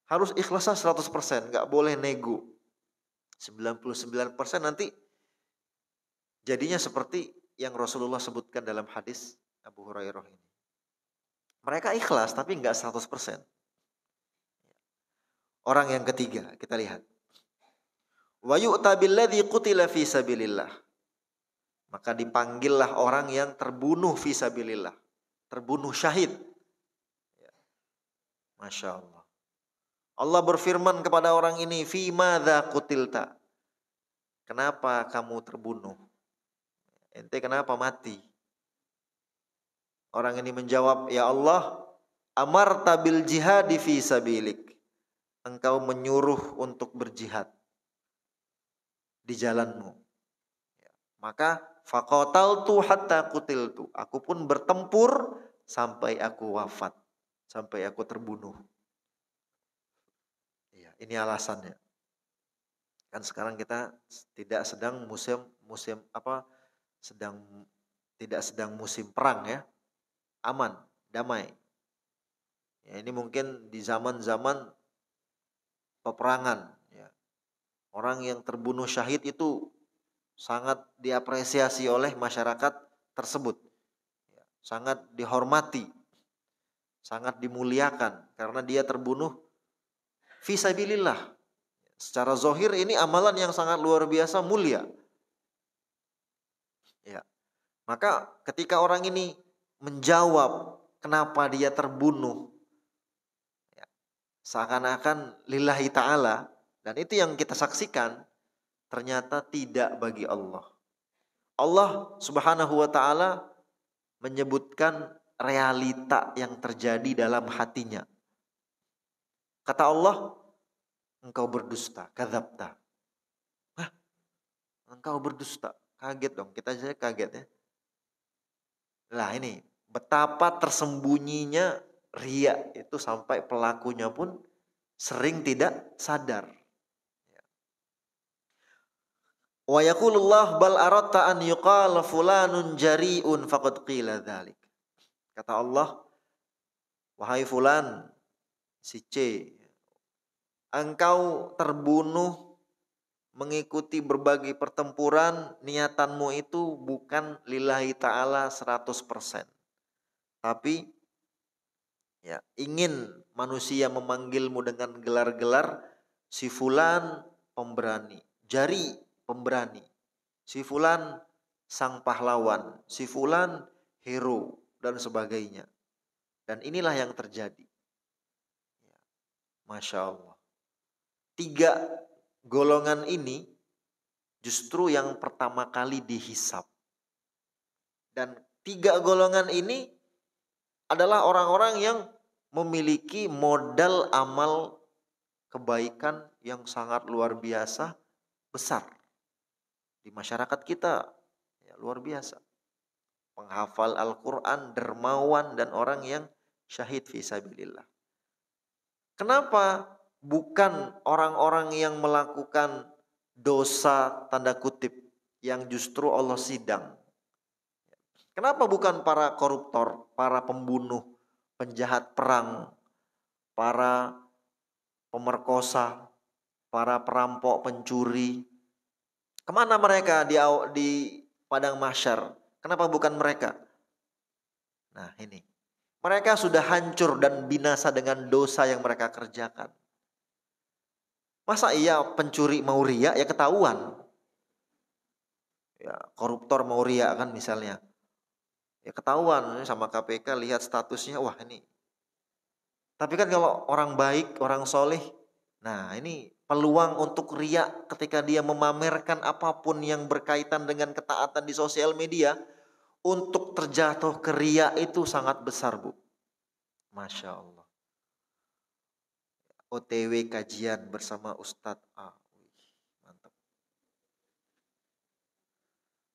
Harus ikhlasnya 100%. Gak boleh nego. 99% nanti jadinya seperti yang Rasulullah sebutkan dalam hadis Abu Hurairah ini. Mereka ikhlas tapi gak 100%. Orang yang ketiga kita lihat. Wa yu'ta billadzi qutila fi sabilillah. Maka dipanggillah orang yang terbunuh fi sabilillah. Terbunuh syahid. Masya Allah. Allah berfirman kepada orang ini, fi madza qutilta. Kenapa kamu terbunuh? Ente kenapa mati? Orang ini menjawab, ya Allah, amarta bil jihadi fi sabilik. Engkau menyuruh untuk berjihad di jalanmu. Maka faqataltu hatta qutiltu. Aku pun bertempur sampai aku wafat, sampai aku terbunuh. Ya, ini alasannya. Kan sekarang kita tidak sedang tidak sedang musim perang ya. Aman, damai. Ya, ini mungkin di zaman-zaman peperangan ya. Orang yang terbunuh syahid itu sangat diapresiasi oleh masyarakat tersebut. Ya, sangat dihormati. Sangat dimuliakan karena dia terbunuh fisabilillah. Secara zahir ini amalan yang sangat luar biasa mulia. Ya. Maka ketika orang ini menjawab kenapa dia terbunuh, ya, seakan-akan lillahi ta'ala, dan itu yang kita saksikan, ternyata tidak bagi Allah. Allah subhanahu wa ta'ala menyebutkan realita yang terjadi dalam hatinya. Kata Allah, engkau berdusta, kadzabta. Hah? Engkau berdusta. Kaget dong, kita saja kaget ya. Nah ini, betapa tersembunyinya riya itu sampai pelakunya pun sering tidak sadar. Wa yaqulullah bal aratta an yuqala fulanun jari'un faqad qila dzalik. Kata Allah, wahai fulan, si C, engkau terbunuh mengikuti berbagai pertempuran, niatanmu itu bukan lillahi ta'ala 100%. Tapi Ya, ingin manusia memanggilmu dengan gelar-gelar si fulan pemberani, jari pemberani, si fulan sang pahlawan, si fulan hero dan sebagainya. Dan inilah yang terjadi. Masya Allah. 3 golongan ini justru yang pertama kali dihisap. Dan 3 golongan ini adalah orang-orang yang memiliki modal amal kebaikan yang sangat luar biasa besar di masyarakat kita. Ya, luar biasa. Penghafal Al-Quran, dermawan, dan orang yang syahid fisabilillah. Kenapa bukan orang-orang yang melakukan dosa tanda kutip yang justru Allah sidang? Kenapa bukan para koruptor, para pembunuh, penjahat perang, para pemerkosa, para perampok, pencuri? Kemana mereka di padang mahsyar? Kenapa bukan mereka? Nah ini, mereka sudah hancur dan binasa dengan dosa yang mereka kerjakan. Masa iya pencuri mau ria ya ketahuan. Ya, koruptor mau ria kan misalnya. Ya ketahuan sama KPK, lihat statusnya, wah ini. Tapi kan kalau orang baik, orang soleh, nah ini peluang untuk ria ketika dia memamerkan apapun yang berkaitan dengan ketaatan di sosial media, untuk terjatuh ke ria itu sangat besar, Bu. Masya Allah. OTW kajian bersama Ustadz A. Mantap.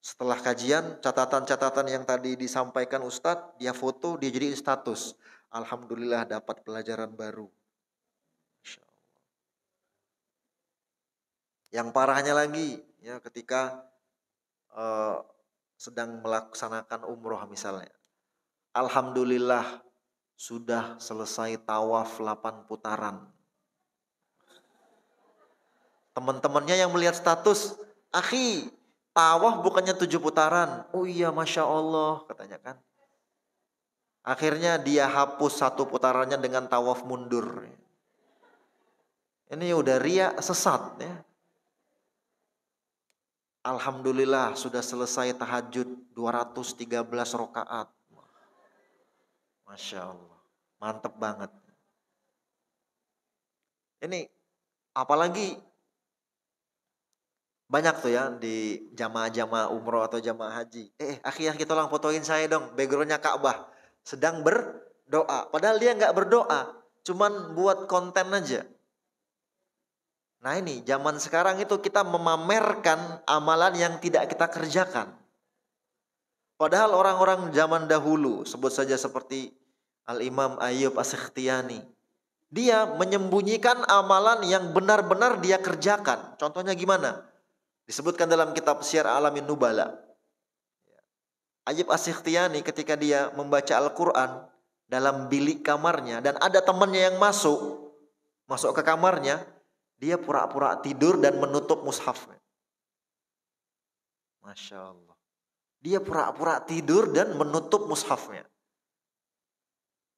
Setelah kajian, catatan-catatan yang tadi disampaikan Ustadz, dia foto, dia jadiin status. Alhamdulillah dapat pelajaran baru. Masya Allah. Yang parahnya lagi, ya ketika sedang melaksanakan umroh misalnya. Alhamdulillah sudah selesai tawaf 8 putaran. Teman-temannya yang melihat status, akhi, tawaf bukannya 7 putaran. Oh iya, Masya Allah, katanya kan. Akhirnya dia hapus 1 putarannya dengan tawaf mundur. Ini udah ria, sesat ya. Alhamdulillah sudah selesai tahajud 213 rakaat. Masya Allah, mantep banget. Ini apalagi banyak tuh ya di jamaah-jamaah umroh atau jamaah haji. Akhi tolong fotoin saya dong, backgroundnya Ka'bah. Sedang berdoa. Padahal dia nggak berdoa, cuman buat konten aja. Nah ini zaman sekarang itu kita memamerkan amalan yang tidak kita kerjakan. Padahal orang-orang zaman dahulu, sebut saja seperti Al-Imam Ayyub As-Sikhtiyani, dia menyembunyikan amalan yang benar-benar dia kerjakan. Contohnya gimana? Disebutkan dalam kitab Syiar Alamin Nubala. Ayyub As-Sikhtiyani ketika dia membaca Al-Quran dalam bilik kamarnya dan ada temannya yang masuk ke kamarnya, dia pura-pura tidur dan menutup mushafnya. Masya Allah. Dia pura-pura tidur dan menutup mushafnya.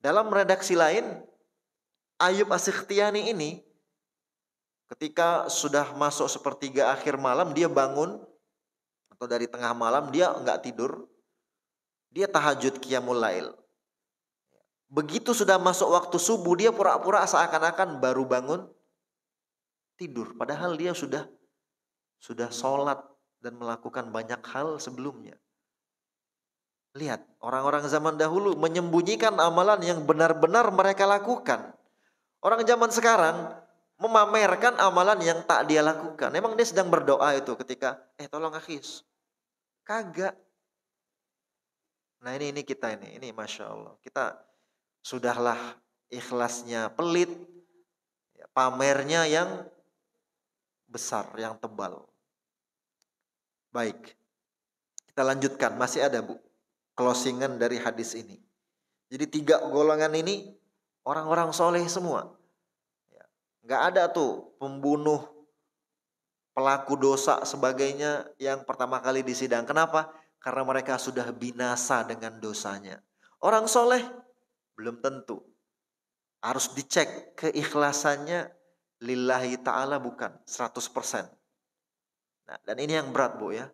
Dalam redaksi lain, Ayyub As-Sikhtiyani ini ketika sudah masuk sepertiga akhir malam, dia bangun atau dari tengah malam, dia enggak tidur. Dia tahajud qiyamul lail. Begitu sudah masuk waktu subuh, dia pura-pura seakan-akan baru bangun tidur. Padahal dia sudah sholat dan melakukan banyak hal sebelumnya. Lihat, orang-orang zaman dahulu menyembunyikan amalan yang benar-benar mereka lakukan. Orang zaman sekarang memamerkan amalan yang tak dia lakukan. Emang dia sedang berdoa itu ketika, tolong akhis. Kagak. Nah ini kita ini Masya Allah. Kita sudahlah ikhlasnya pelit, pamernya yang besar, yang tebal. Baik, kita lanjutkan. Masih ada Bu, closingan dari hadis ini. Jadi 3 golongan ini orang-orang soleh semua. Gak ada tuh pembunuh, pelaku dosa sebagainya yang pertama kali disidang. Kenapa? Karena mereka sudah binasa dengan dosanya. Orang soleh belum tentu. Harus dicek keikhlasannya lillahi ta'ala bukan 100%. Nah, dan ini yang berat Bu ya.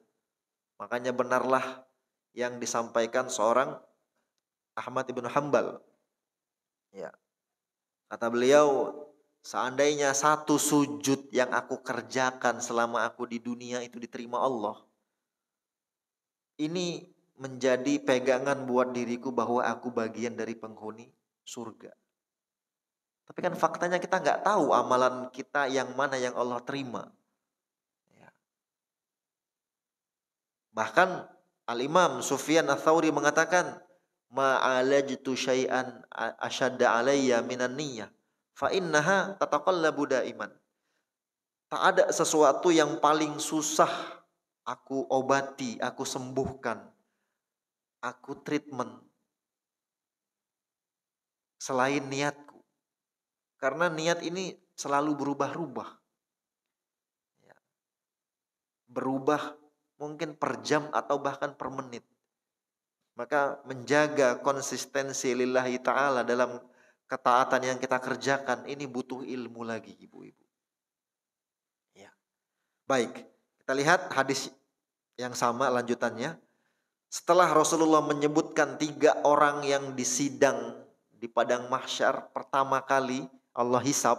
Makanya benarlah yang disampaikan seorang Ahmad ibn Hanbal. Ya, kata beliau, seandainya satu sujud yang aku kerjakan selama aku di dunia itu diterima Allah, ini menjadi pegangan buat diriku bahwa aku bagian dari penghuni surga. Tapi kan faktanya kita nggak tahu amalan kita yang mana yang Allah terima. Ya. Bahkan Al-Imam Sufyan Ats-Tsauri mengatakan, ma'alajtu syai'an asyadda alayya minan niyyah fa innaha tataqallabu daiman. Tak ada sesuatu yang paling susah aku obati, aku sembuhkan, aku treatment selain niatku. Karena niat ini selalu berubah-ubah. Ya. Berubah mungkin per jam atau bahkan per menit. Maka menjaga konsistensi lillahi ta'ala dalam ketaatan yang kita kerjakan ini butuh ilmu lagi ibu-ibu. Ya. Baik, kita lihat hadis yang sama lanjutannya. Setelah Rasulullah menyebutkan 3 orang yang disidang di padang mahsyar pertama kali Allah hisab,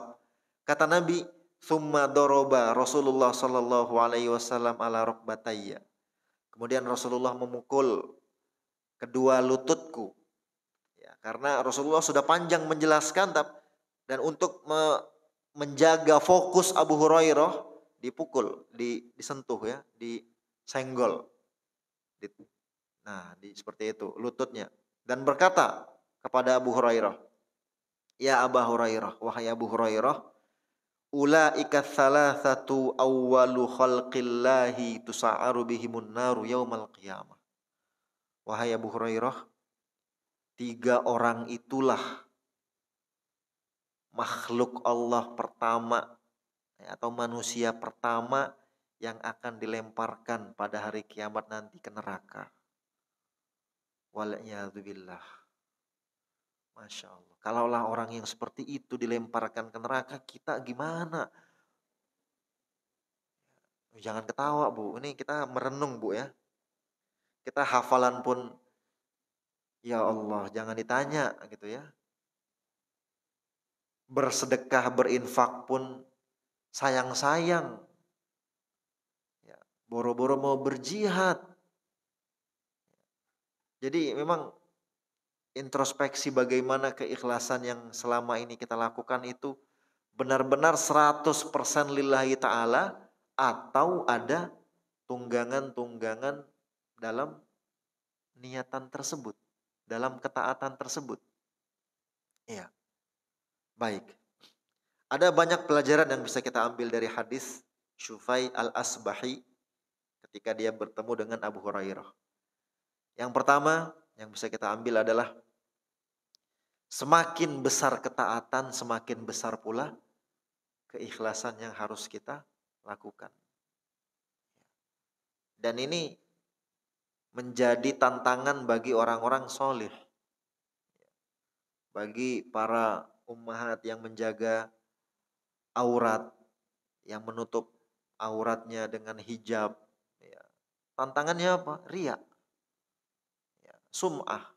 kata Nabi, "Tsumma doroba Rasulullah sallallahu alaihi wasallam ala rukbatayya." Kemudian Rasulullah memukul kedua lututku. Ya, karena Rasulullah sudah panjang menjelaskan dan untuk menjaga fokus Abu Hurairah dipukul, disentuh ya, disenggol. Nah, seperti itu lututnya dan berkata kepada Abu Hurairah, "Ya Abu Hurairah, wahai Abu Hurairah, ulaika tsalatsatu awwalu khalqillahi tusa'aru bihimun naru yaumal qiyamah." Wahai Abu Hurairah, 3 orang itulah makhluk Allah pertama atau manusia pertama yang akan dilemparkan pada hari kiamat nanti ke neraka. Wal'iyadzubillah. Masya Allah. Kalaulah orang yang seperti itu dilemparkan ke neraka, kita gimana? Jangan ketawa Bu, ini kita merenung Bu ya. Kita hafalan pun, ya Allah jangan ditanya gitu ya. Bersedekah, berinfak pun sayang-sayang. Ya, boro-boro mau berjihad. Jadi memang introspeksi bagaimana keikhlasan yang selama ini kita lakukan itu benar-benar 100% lillahi ta'ala atau ada tunggangan-tunggangan dalam niatan tersebut, dalam ketaatan tersebut. Iya. Baik. Ada banyak pelajaran yang bisa kita ambil dari hadis Syufai al-Asbahi ketika dia bertemu dengan Abu Hurairah. Yang pertama yang bisa kita ambil adalah semakin besar ketaatan, semakin besar pula keikhlasan yang harus kita lakukan. Dan ini menjadi tantangan bagi orang-orang soleh. Bagi para ummahat yang menjaga aurat, yang menutup auratnya dengan hijab. Ya. Tantangannya apa? Riya. Ya. Sum'ah.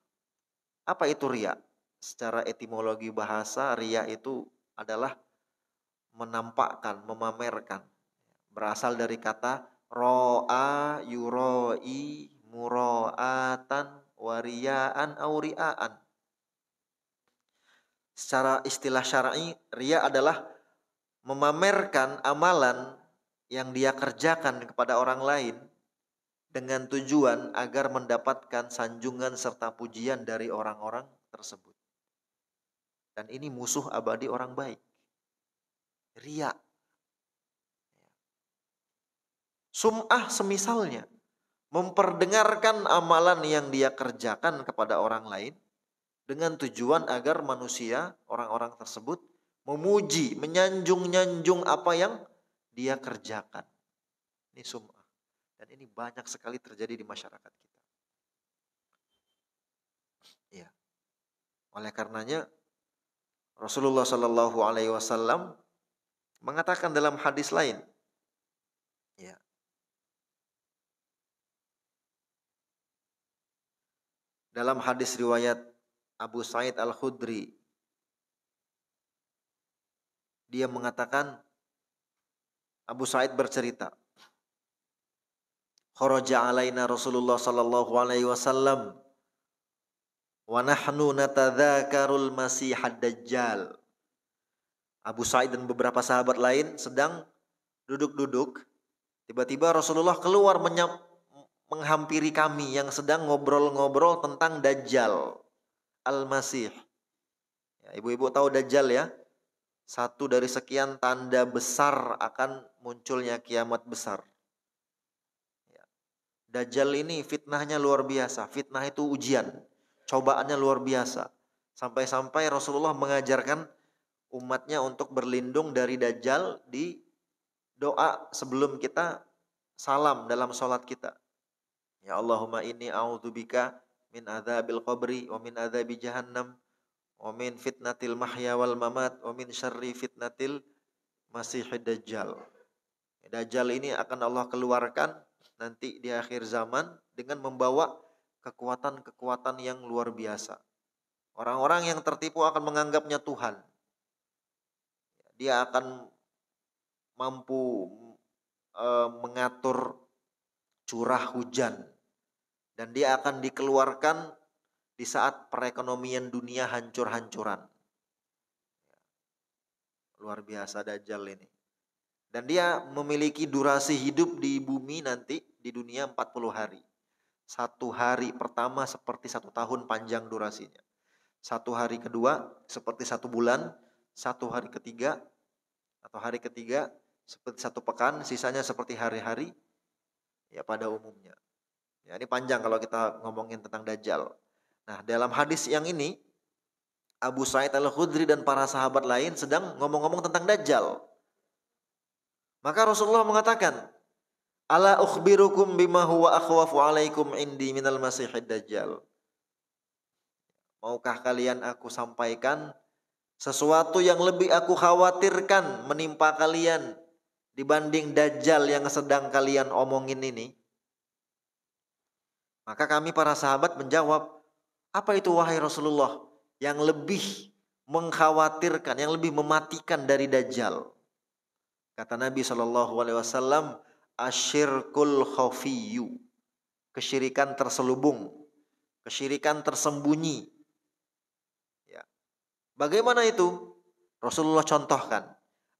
Apa itu riya? Secara etimologi bahasa, riya itu adalah menampakkan, memamerkan. Berasal dari kata ro'a, yuroi, muro'atan, wariyaan, auriaan. Secara istilah syar'i, riya adalah memamerkan amalan yang dia kerjakan kepada orang lain dengan tujuan agar mendapatkan sanjungan serta pujian dari orang-orang tersebut. Dan ini musuh abadi orang baik. Riya. Sum'ah semisalnya memperdengarkan amalan yang dia kerjakan kepada orang lain dengan tujuan agar manusia, orang-orang tersebut memuji, menyanjung-nyanjung apa yang dia kerjakan. Ini sum'ah. Dan ini banyak sekali terjadi di masyarakat kita. Ya. Oleh karenanya Rasulullah Shallallahu Alaihi Wasallam mengatakan dalam hadis lain, ya, dalam hadis riwayat Abu Sa'id Al-Khudri, dia mengatakan, Abu Sa'id bercerita, kharaja alaina Rasulullah Shallallahu Alaihi Wasallam wa nahnu natadzakarul Masihad Dajjal. Abu Sa'id dan beberapa sahabat lain sedang duduk-duduk. Tiba-tiba Rasulullah keluar menghampiri kami yang sedang ngobrol-ngobrol tentang Dajjal, Al-Masih. Ya, ibu-ibu tahu Dajjal ya? Satu dari sekian tanda besar akan munculnya kiamat besar. Ya. Dajjal ini fitnahnya luar biasa. Fitnah itu ujian. Cobaannya luar biasa. Sampai-sampai Rasulullah mengajarkan umatnya untuk berlindung dari Dajjal di doa sebelum kita salam dalam sholat kita. Ya Allahumma inni a'udzubika min adzabil qabri wa min adzabi jahannam wa min fitnatil mahya wal mamat wa min syarri fitnatil masihid dajjal. Dajjal ini akan Allah keluarkan nanti di akhir zaman dengan membawa kekuatan-kekuatan yang luar biasa. Orang-orang yang tertipu akan menganggapnya Tuhan. Dia akan mampu mengatur curah hujan. Dan dia akan dikeluarkan di saat perekonomian dunia hancur-hancuran. Luar biasa Dajjal ini. Dan dia memiliki durasi hidup di bumi nanti di dunia 40 hari. Satu hari pertama seperti 1 tahun panjang durasinya. 1 hari kedua seperti 1 bulan. 1 hari ketiga atau hari ketiga seperti 1 pekan. Sisanya seperti hari-hari ya pada umumnya. Ya, ini panjang kalau kita ngomongin tentang Dajjal. Nah, dalam hadis yang ini Abu Sa'id Al-Khudri dan para sahabat lain sedang ngomong-ngomong tentang Dajjal. Maka Rasulullah mengatakan, "Ala ukhbirukum bima huwa akhwafu alaikum indi minal masihid dajjal." Maukah kalian aku sampaikan sesuatu yang lebih aku khawatirkan menimpa kalian dibanding Dajjal yang sedang kalian omongin ini? Maka kami para sahabat menjawab, apa itu wahai Rasulullah yang lebih mengkhawatirkan, yang lebih mematikan dari Dajjal? Kata Nabi SAW, asyirkul khafiyyu, kesyirikan terselubung, kesyirikan tersembunyi. Ya. Bagaimana itu? Rasulullah contohkan,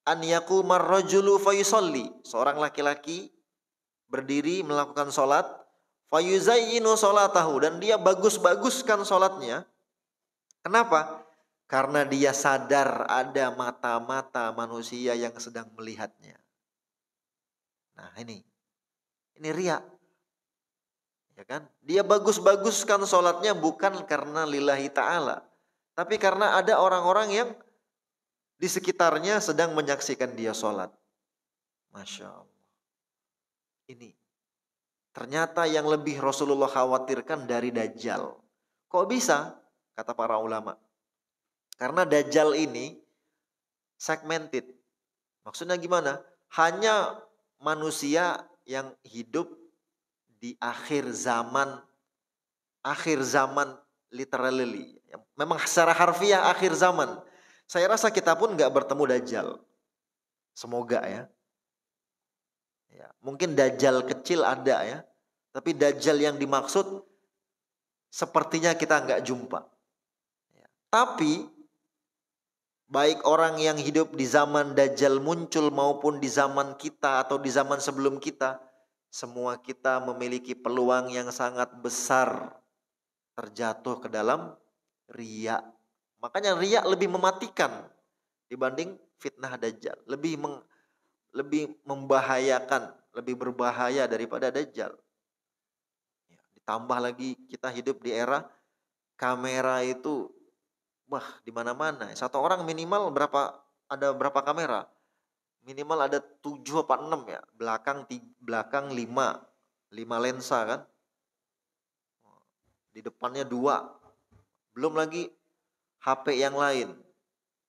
an yaqumar rajulu fayusalli, seorang laki-laki berdiri melakukan sholat, fayuzayyinu sholatahu, dan dia bagus-baguskan sholatnya. Kenapa? Karena dia sadar ada mata-mata manusia yang sedang melihatnya. Nah ini riya. Ya kan? Dia bagus-baguskan sholatnya bukan karena lillahi ta'ala. Tapi karena ada orang-orang yang di sekitarnya sedang menyaksikan dia sholat. Masya Allah. Ini ternyata yang lebih Rasulullah khawatirkan dari Dajjal. Kok bisa? Kata para ulama. Karena Dajjal ini segmented. Maksudnya gimana? Hanya manusia yang hidup di akhir zaman literally. Memang secara harfiah akhir zaman. Saya rasa kita pun gak bertemu Dajjal. Semoga ya. Mungkin Dajjal kecil ada ya. Tapi Dajjal yang dimaksud sepertinya kita gak jumpa. Tapi baik orang yang hidup di zaman Dajjal muncul maupun di zaman kita atau di zaman sebelum kita, semua kita memiliki peluang yang sangat besar terjatuh ke dalam riya. Makanya riya lebih mematikan dibanding fitnah Dajjal. Lebih membahayakan, lebih berbahaya daripada Dajjal. Ditambah lagi kita hidup di era kamera itu di mana-mana. Satu orang minimal ada berapa kamera? Minimal ada 7 apa 6 ya. Belakang 5 lensa kan. Di depannya 2. Belum lagi HP yang lain.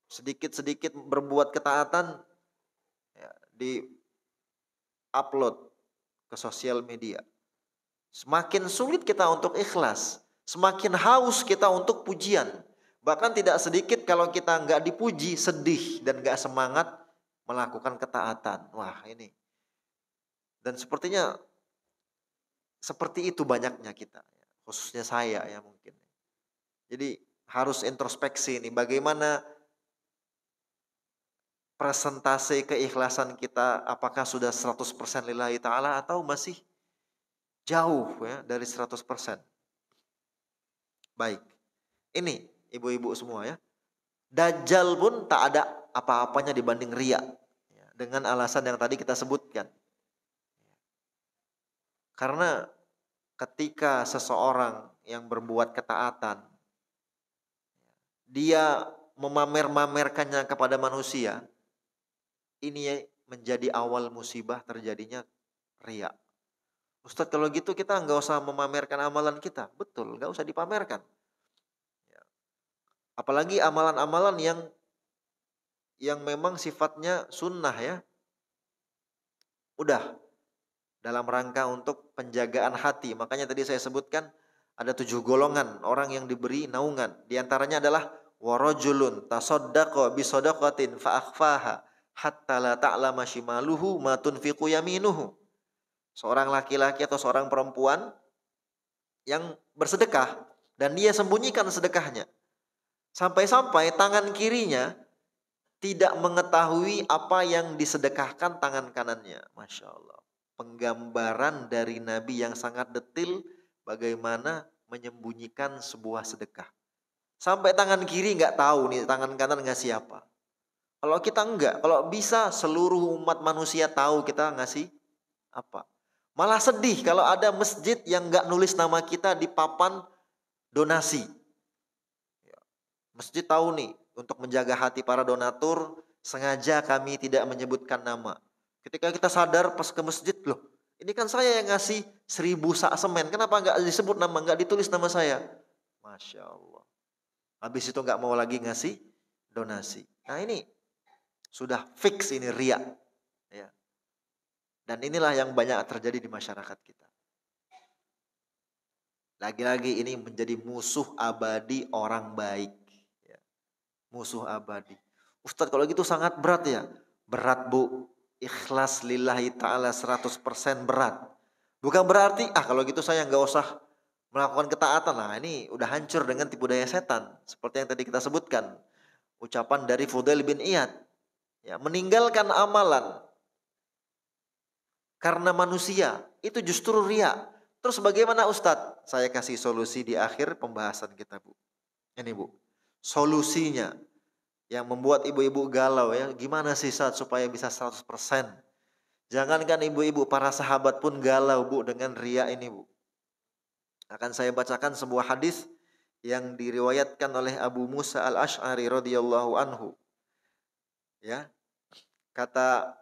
sedikit-sedikit berbuat ketaatan, ya, di-upload ke sosial media. Semakin sulit kita untuk ikhlas, semakin haus kita untuk pujian. Bahkan tidak sedikit kalau kita nggak dipuji, sedih dan nggak semangat melakukan ketaatan. Wah ini. Dan sepertinya seperti itu banyaknya kita, khususnya saya ya mungkin. Jadi harus introspeksi ini, bagaimana presentase keikhlasan kita, apakah sudah 100% lillahi ta'ala atau masih jauh ya dari 100%. Baik, ini ibu-ibu semua ya. Dajjal pun tak ada apa-apanya dibanding riya, dengan alasan yang tadi kita sebutkan. Karena ketika seseorang yang berbuat ketaatan, dia memamer-mamerkannya kepada manusia, ini menjadi awal musibah terjadinya riya. Ustadz kalau gitu kita nggak usah memamerkan amalan kita. Betul, nggak usah dipamerkan. Apalagi amalan-amalan yang memang sifatnya sunnah ya. Udah dalam rangka untuk penjagaan hati. Makanya tadi saya sebutkan ada 7 golongan orang yang diberi naungan. Di antaranya adalah warajulun tasaddaqa bisadaqatin fa akhfaha hatta la ta'lama shimaluhu ma tunfiqu yaminuhu. Seorang laki-laki atau seorang perempuan yang bersedekah dan dia sembunyikan sedekahnya. Sampai-sampai tangan kirinya tidak mengetahui apa yang disedekahkan tangan kanannya. Masya Allah. Penggambaran dari Nabi yang sangat detil bagaimana menyembunyikan sebuah sedekah. Sampai tangan kiri nggak tahu nih tangan kanan ngasih apa. Kalau kita enggak, kalau bisa seluruh umat manusia tahu kita ngasih apa. Malah sedih kalau ada masjid yang nggak nulis nama kita di papan donasi. Masjid tahu nih, untuk menjaga hati para donatur, sengaja kami tidak menyebutkan nama. Ketika kita sadar pas ke masjid, loh ini kan saya yang ngasih 1000 sak semen, kenapa nggak disebut nama, nggak ditulis nama saya? Masya Allah. Habis itu nggak mau lagi ngasih donasi. Nah ini sudah fix ini riya. Ya. Dan inilah yang banyak terjadi di masyarakat kita. Lagi-lagi ini menjadi musuh abadi orang baik. Ya. Musuh abadi. Ustadz kalau gitu sangat berat ya. Berat bu. Ikhlas lillahi ta'ala 100% berat. Bukan berarti kalau gitu saya nggak usah melakukan ketaatan. Nah ini udah hancur dengan tipu daya setan. Seperti yang tadi kita sebutkan. Ucapan dari Fudail bin Iyad. Ya, meninggalkan amalan karena manusia itu justru riya. Terus bagaimana Ustadz? Saya kasih solusi di akhir pembahasan kita bu. Ini bu, solusinya yang membuat ibu-ibu galau ya. Gimana sih Ustadz supaya bisa 100%? Jangankan ibu-ibu, para sahabat pun galau bu dengan riya ini bu. Akan saya bacakan sebuah hadis yang diriwayatkan oleh Abu Musa al-Ash'ari radhiyallahu anhu. Ya, kata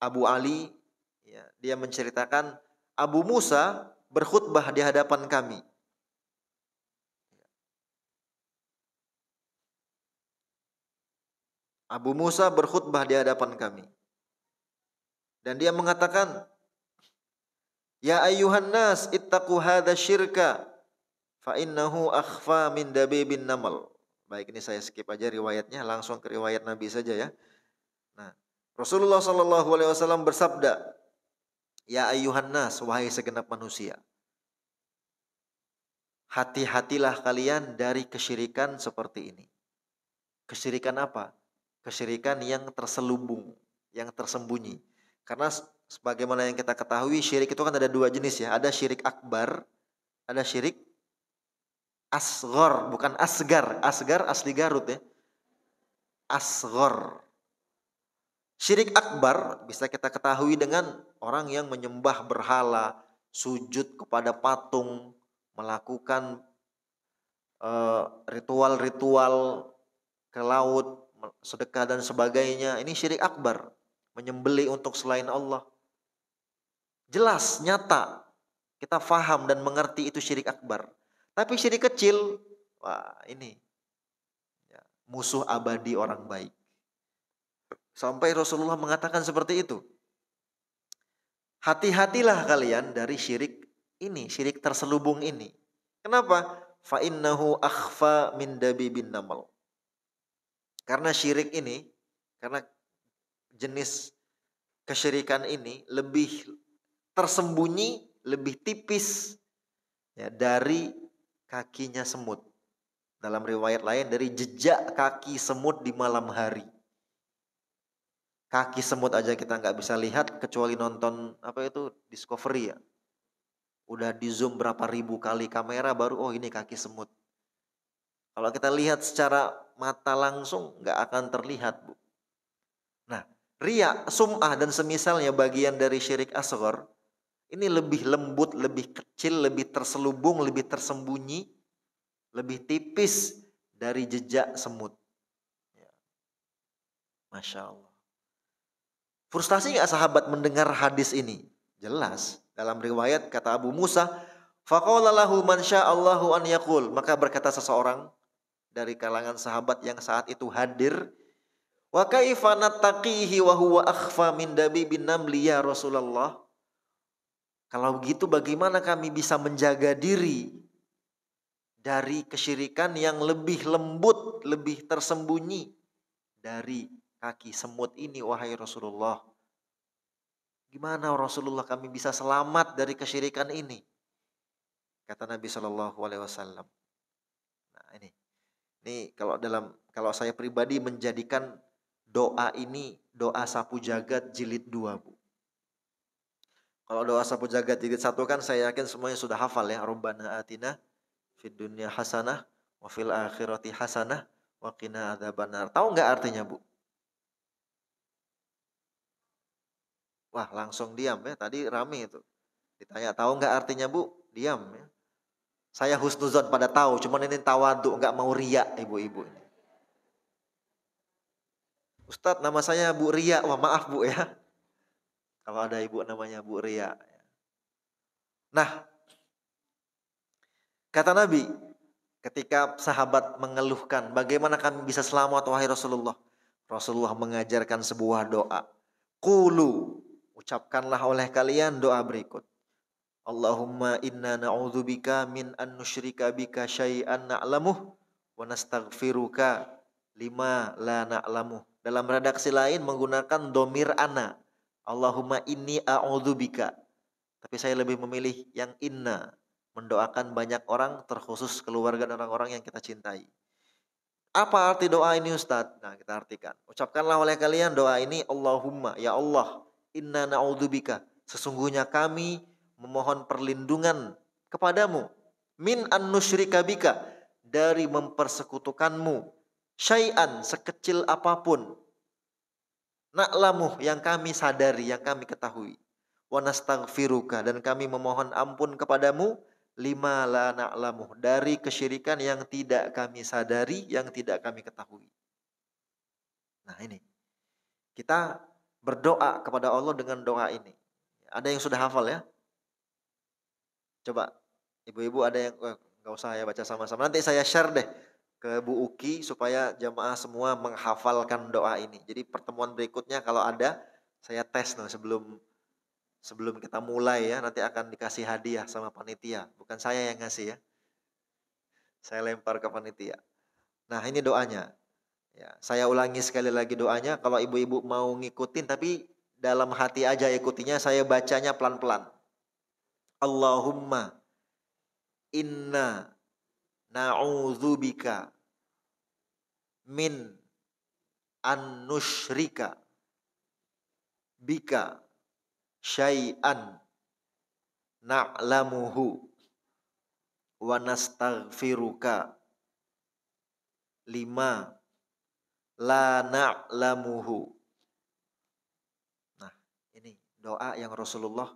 Abu Ali, ya, dia menceritakan Abu Musa berkhutbah di hadapan kami. Abu Musa berkhutbah di hadapan kami. Dan dia mengatakan, ya ayyuhan nas ittaqu hadha syirka fa innahu akhfa min dabibin namal. Baik, ini saya skip aja riwayatnya, langsung ke riwayat Nabi saja ya. Nah, Rasulullah SAW bersabda, ya ayyuhan nas, wahai segenap manusia, hati-hatilah kalian dari kesyirikan seperti ini. Kesyirikan apa? Kesyirikan yang terselubung, yang tersembunyi. Karena sebagaimana yang kita ketahui, syirik itu kan ada 2 jenis ya. Ada syirik akbar, ada syirik asghar, bukan asgar. Asgar asli Garut ya. Asghar. Syirik akbar bisa kita ketahui dengan orang yang menyembah berhala, sujud kepada patung, melakukan ritual-ritual ke laut, sedekah dan sebagainya. Ini syirik akbar, menyembelih untuk selain Allah. Jelas, nyata, kita faham dan mengerti itu syirik akbar. Tapi syirik kecil, wah ini musuh abadi orang baik. Sampai Rasulullah mengatakan seperti itu. Hati-hatilah kalian dari syirik ini, syirik terselubung ini. Kenapa? Fa innahu akhfa min dabibin namal. Karena syirik ini, karena jenis kesyirikan ini lebih tersembunyi, lebih tipis ya, dari kakinya semut. Dalam riwayat lain dari jejak kaki semut di malam hari. Kaki semut aja kita nggak bisa lihat kecuali nonton apa itu Discovery ya. Udah di zoom berapa ribu kali kamera baru oh ini kaki semut. Kalau kita lihat secara mata langsung nggak akan terlihat, Bu. Nah, riya, sum'ah dan semisalnya bagian dari syirik asghar ini lebih lembut, lebih kecil, lebih terselubung, lebih tersembunyi, lebih tipis dari jejak semut. Ya. Masya Allah. Frustasi nggak sahabat mendengar hadis ini? Jelas. Dalam riwayat kata Abu Musa, faqala lahu man sya'allahu an yaqul. Maka berkata seseorang dari kalangan sahabat yang saat itu hadir, wa kaifa nattaqihi wa huwa akhfa min dabibin namli ya Rasulullah. Kalau begitu bagaimana kami bisa menjaga diri dari kesyirikan yang lebih lembut, lebih tersembunyi dari kaki semut ini wahai Rasulullah. Gimana Rasulullah kami bisa selamat dari kesyirikan ini? Kata Nabi SAW. Nah ini kalau saya pribadi menjadikan doa ini doa sapu jagat jilid 2, Bu. Kalau doa sapu jagat jilid 1 kan saya yakin semuanya sudah hafal ya. Rabbana atina fid dunya hasanah wa fil akhirati hasanah wa qina adzabannar. Tahu nggak artinya, Bu? Wah, langsung diam ya. Tadi rame itu. Ditanya tahu nggak artinya, Bu? Diam ya. Saya husnuzon pada tahu, cuman ini tawadhu, nggak mau riya ibu-ibu ini. Ustadz, nama saya Bu Ria. Wah, maaf Bu ya. Kalau ada ibu namanya Bu Ria. Nah, kata Nabi, ketika sahabat mengeluhkan, bagaimana kami bisa selamat wahai Rasulullah? Rasulullah mengajarkan sebuah doa. Qulu, ucapkanlah oleh kalian doa berikut. Allahumma inna na'udzubika min an nusyrika bika syai'an na'lamuh wa nastaghfiruka lima la na'lamuh. Dalam redaksi lain menggunakan domir ana. Allahumma inni a'udzubika. Tapi saya lebih memilih yang inna. Mendoakan banyak orang terkhusus keluarga dan orang-orang yang kita cintai. Apa arti doa ini Ustadz? Nah kita artikan. Ucapkanlah oleh kalian doa ini. Allahumma ya Allah inna na'udzubika. Sesungguhnya kami memohon perlindungan kepadamu min an nusyrika bika dari mempersekutukanmu syai'an sekecil apapun na'lamuh yang kami sadari yang kami ketahui wa nastaghfiruka dan kami memohon ampun kepadamu lima la na'lamuh dari kesyirikan yang tidak kami sadari yang tidak kami ketahui. Nah ini kita berdoa kepada Allah dengan doa ini. Ada yang sudah hafal ya? Coba, ibu-ibu ada yang, nggak usah ya baca sama-sama. Nanti saya share deh ke Bu Uki supaya jamaah semua menghafalkan doa ini. Jadi pertemuan berikutnya kalau ada, saya tes sebelum kita mulai ya. Nanti akan dikasih hadiah sama panitia. Bukan saya yang ngasih ya. Saya lempar ke panitia. Nah ini doanya. Ya, saya ulangi sekali lagi doanya. Kalau ibu-ibu mau ngikutin tapi dalam hati aja ikutinya, saya bacanya pelan-pelan. Allahumma inna na'udzubika min an nusyrika bika syai'an na'lamuhu wa nastaghfiruka lima la na'lamuhu. Nah, ini doa yang Rasulullah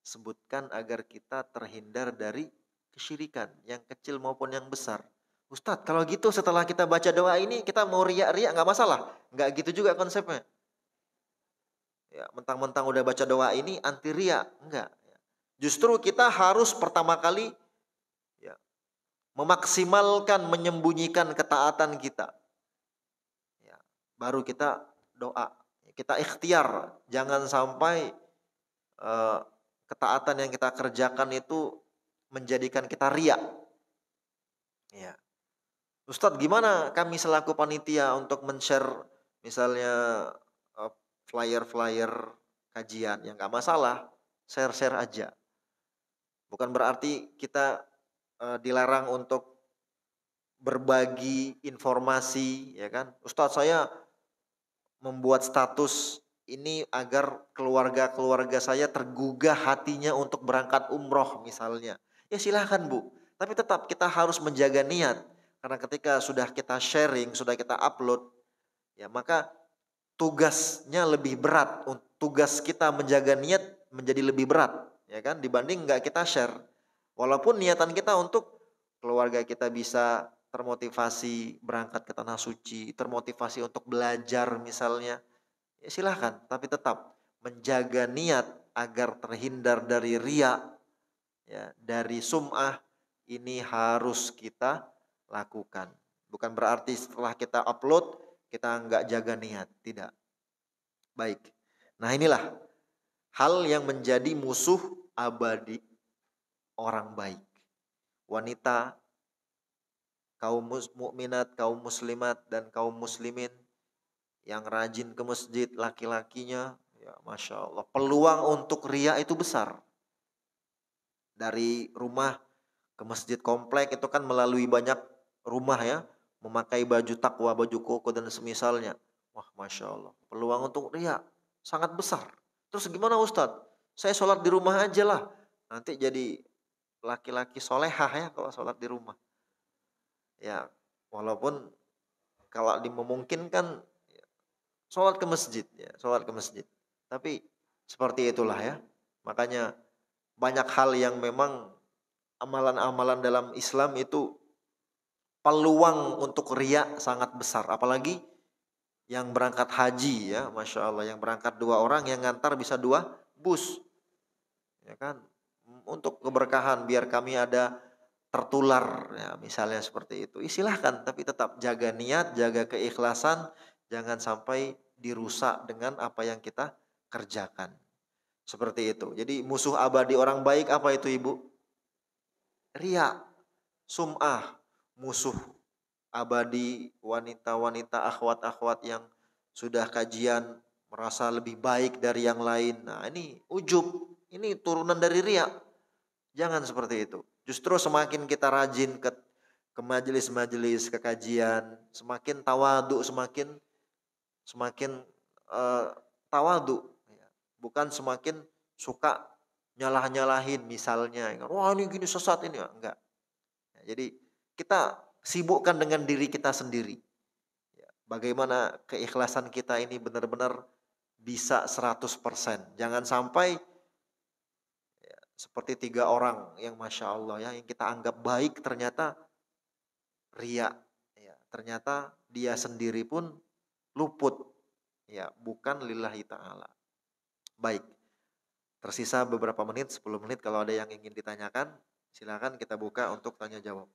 sebutkan agar kita terhindar dari kesyirikan yang kecil maupun yang besar. Ustadz, kalau gitu setelah kita baca doa ini kita mau riak-riak nggak masalah? Nggak gitu juga konsepnya. Ya, mentang-mentang udah baca doa ini anti riak, enggak. Justru kita harus pertama kali ya, memaksimalkan menyembunyikan ketaatan kita. baru kita doa. Kita ikhtiar, jangan sampai eh, ketaatan yang kita kerjakan itu menjadikan kita riya. Ya. Ustadz, gimana kami selaku panitia untuk men-share misalnya eh, flyer-flyer kajian? Yang nggak masalah, share-share aja. Bukan berarti kita dilarang untuk berbagi informasi, ya kan? Ustadz, saya membuat status ini agar keluarga-keluarga saya tergugah hatinya untuk berangkat umroh misalnya. Ya silahkan Bu, tapi tetap kita harus menjaga niat. Karena ketika sudah kita sharing, sudah kita upload, ya maka tugasnya lebih berat. Tugas kita menjaga niat menjadi lebih berat, ya kan, dibanding nggak kita share. Walaupun niatan kita untuk keluarga kita bisa termotivasi berangkat ke tanah suci, termotivasi untuk belajar misalnya, ya silahkan. Tapi tetap menjaga niat agar terhindar dari riya, ya, dari sum'ah, ini harus kita lakukan. Bukan berarti setelah kita upload kita nggak jaga niat, tidak. Baik. Nah inilah hal yang menjadi musuh abadi orang baik. Wanita, kaum mukminat, kaum muslimat dan kaum muslimin yang rajin ke masjid, laki-lakinya, ya Masya Allah, peluang untuk riya itu besar. Dari rumah ke masjid komplek itu kan melalui banyak rumah ya, memakai baju takwa, baju koko dan semisalnya. Wah Masya Allah, peluang untuk riya sangat besar. Terus gimana Ustadz? Saya sholat di rumah aja lah. Nanti jadi laki-laki solehah ya kalau sholat di rumah. Ya walaupun kalau dimungkinkan sholat ke masjid, ya sholat ke masjid. Tapi seperti itulah ya. Makanya banyak hal yang memang amalan-amalan dalam Islam itu peluang untuk riya sangat besar. Apalagi yang berangkat haji ya, Masya Allah. Yang berangkat 2 orang, yang ngantar bisa 2 bus. Ya kan? Untuk keberkahan biar kami ada tertular ya, misalnya seperti itu. Silahkan, tapi tetap jaga niat, jaga keikhlasan, jangan sampai dirusak dengan apa yang kita kerjakan. Seperti itu. Jadi musuh abadi orang baik apa itu Ibu? Riya, sum'ah, musuh abadi wanita-wanita, akhwat-akhwat yang sudah kajian merasa lebih baik dari yang lain. Nah ini ujub, ini turunan dari riya. Jangan seperti itu. Justru semakin kita rajin ke majelis-majelis, ke kajian, semakin tawadu, semakin semakin eh, tawadu, ya. Bukan semakin suka nyalah-nyalahin misalnya. Wah ini gini sesat ini, enggak. Ya, jadi kita sibukkan dengan diri kita sendiri. Ya, bagaimana keikhlasan kita ini benar-benar bisa 100%. Jangan sampai seperti 3 orang yang Masya Allah ya, yang kita anggap baik ternyata riya. Ya, ternyata dia sendiri pun luput. Ya, bukan lillahi ta'ala. Baik, tersisa beberapa menit, 10 menit. Kalau ada yang ingin ditanyakan, silakan kita buka untuk tanya jawab.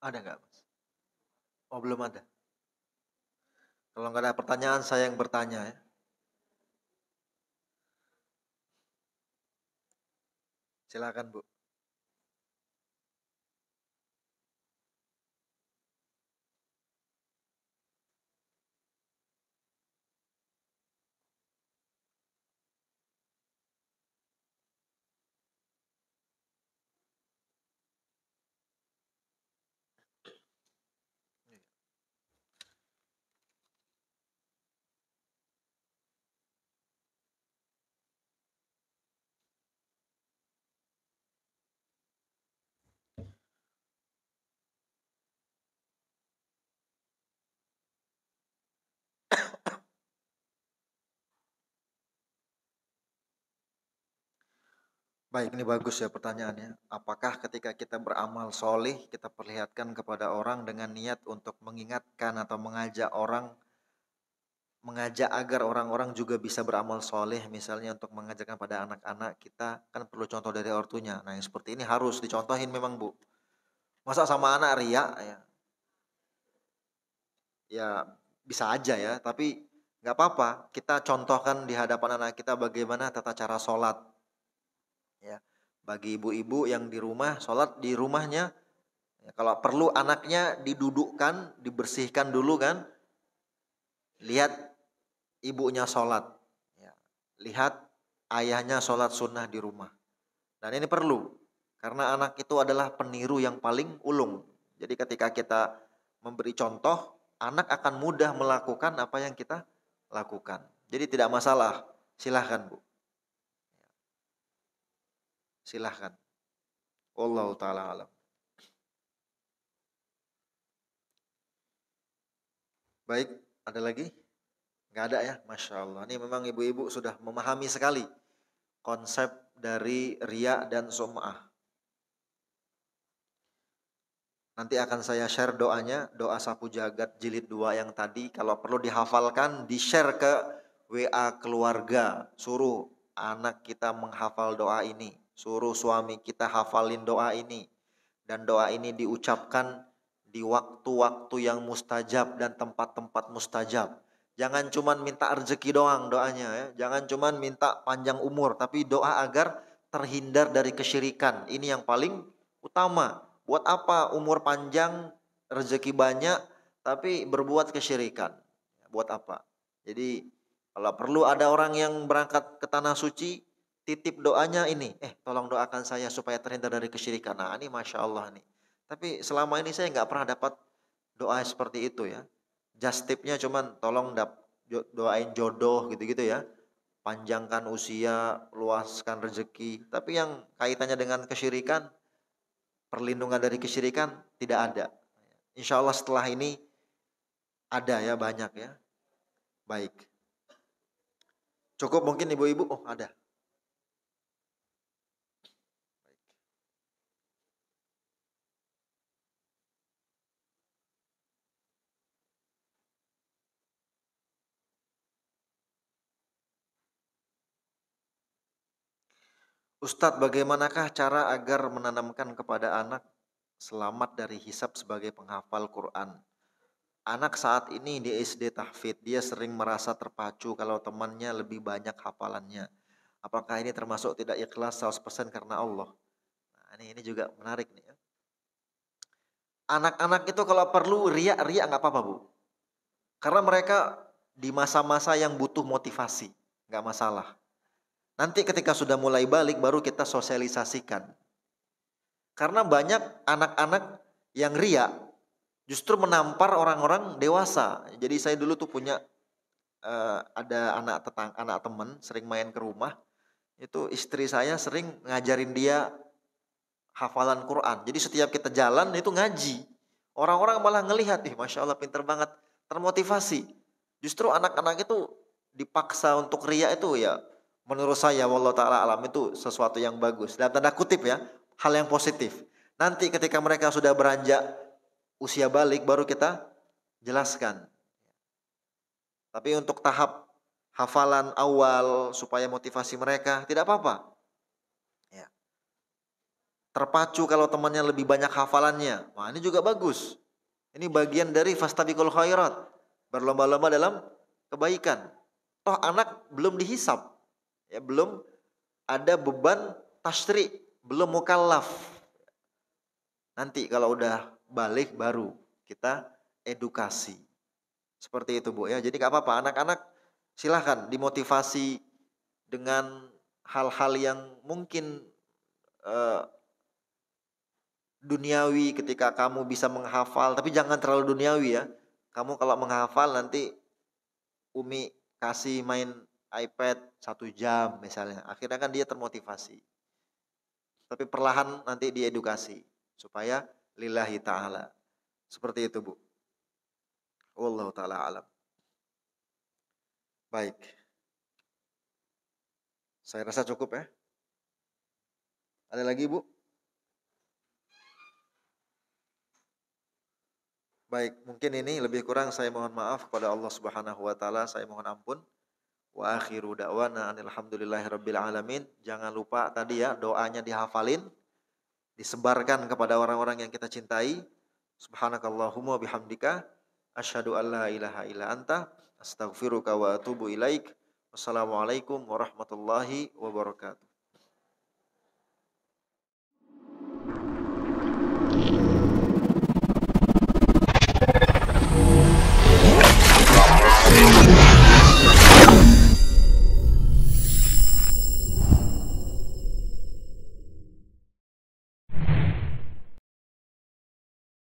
Ada nggak Mas? Oh belum ada. Kalau nggak ada pertanyaan, saya yang bertanya ya. Silakan Bu. Baik, ini bagus ya pertanyaannya. Apakah ketika kita beramal soleh, kita perlihatkan kepada orang dengan niat untuk mengingatkan atau mengajak agar orang-orang juga bisa beramal soleh, misalnya untuk mengajarkan pada anak-anak kita, kan perlu contoh dari ortunya. Nah, yang seperti ini harus dicontohin memang, Bu. Masa sama anak ria, ya bisa aja ya, tapi nggak apa-apa. Kita contohkan di hadapan anak kita bagaimana tata cara sholat. Ya, bagi ibu-ibu yang di rumah, sholat di rumahnya, ya, kalau perlu anaknya didudukkan, dibersihkan dulu kan, lihat ibunya sholat. Ya, lihat ayahnya sholat sunnah di rumah. Dan ini perlu, karena anak itu adalah peniru yang paling ulung. Jadi ketika kita memberi contoh, anak akan mudah melakukan apa yang kita lakukan. Jadi tidak masalah, silahkan Bu, silahkan. Wallahu ta'ala alam. Baik, ada lagi? Nggak ada ya, Masya Allah. Ini memang ibu-ibu sudah memahami sekali konsep dari riya dan sum'ah. Nanti akan saya share doanya, doa sapu jagat jilid 2 yang tadi. Kalau perlu dihafalkan, di-share ke WA keluarga. Suruh anak kita menghafal doa ini. Suruh suami kita hafalin doa ini. Dan doa ini diucapkan di waktu-waktu yang mustajab dan tempat-tempat mustajab. Jangan cuman minta rezeki doang doanya ya. Jangan cuman minta panjang umur, tapi doa agar terhindar dari kesyirikan. Ini yang paling utama. Buat apa umur panjang, rezeki banyak, tapi berbuat kesyirikan? Buat apa? Jadi kalau perlu ada orang yang berangkat ke tanah suci, titip doanya ini, tolong doakan saya supaya terhindar dari kesyirikan. Nah ini Masya Allah nih. Tapi selama ini saya nggak pernah dapat doa seperti itu ya. Just tipnya cuman tolong doain jodoh gitu-gitu ya. Panjangkan usia, luaskan rezeki. Tapi yang kaitannya dengan kesyirikan, perlindungan dari kesyirikan tidak ada. Insya Allah setelah ini ada ya, banyak ya. Baik. Cukup mungkin ibu-ibu? Oh ada. Ustadz, bagaimanakah cara agar menanamkan kepada anak selamat dari hisab sebagai penghafal Quran? Anak saat ini di SD tahfidz, dia sering merasa terpacu kalau temannya lebih banyak hafalannya. Apakah ini termasuk tidak ikhlas 100% karena Allah? Nah, ini juga menarik nih ya. Anak-anak itu kalau perlu riak nggak apa-apa Bu. Karena mereka di masa-masa yang butuh motivasi, nggak masalah. Nanti ketika sudah mulai balik baru kita sosialisasikan. Karena banyak anak-anak yang riak justru menampar orang-orang dewasa. Jadi saya dulu tuh punya ada anak teman sering main ke rumah. Itu istri saya sering ngajarin dia hafalan Quran. Jadi setiap kita jalan itu ngaji. Orang-orang malah ngelihat, Masya Allah pinter banget, termotivasi. Justru anak-anak itu dipaksa untuk riya itu ya, menurut saya wallahu ta'ala alam itu sesuatu yang bagus. Dalam tanda kutip ya, hal yang positif. Nanti ketika mereka sudah beranjak usia balik baru kita jelaskan. Tapi untuk tahap hafalan awal supaya motivasi mereka tidak apa-apa. Ya. Terpacu kalau temannya lebih banyak hafalannya. Wah, ini juga bagus. Ini bagian dari fastabiqul khairat. Berlomba-lomba dalam kebaikan. Toh anak belum dihisap. Ya, belum ada beban tasri, belum mukallaf. Nanti kalau udah balik baru kita edukasi. Seperti itu Bu ya. Jadi gak apa-apa, anak-anak silahkan dimotivasi dengan hal-hal yang mungkin duniawi ketika kamu bisa menghafal, tapi jangan terlalu duniawi ya. Kamu kalau menghafal nanti Umi kasih main iPad 1 jam misalnya, akhirnya kan dia termotivasi. Tapi perlahan nanti diedukasi supaya lillahi ta'ala. Seperti itu Bu. Wallahu ta'ala alam. Baik. Saya rasa cukup ya. Ada lagi, Bu? Baik, mungkin ini lebih kurang saya mohon maaf kepada Allah Subhanahu wa taala, saya mohon ampun. Wa akhiru da'wana alhamdulillahirabbil alamin. Jangan lupa tadi ya doanya dihafalin, disebarkan kepada orang-orang yang kita cintai. Subhanakallahumma bihamdika asyhadu an la ilaha illa anta astaghfiruka wa atubu ilaik. Wassalamualaikum warahmatullahi wabarakatuh.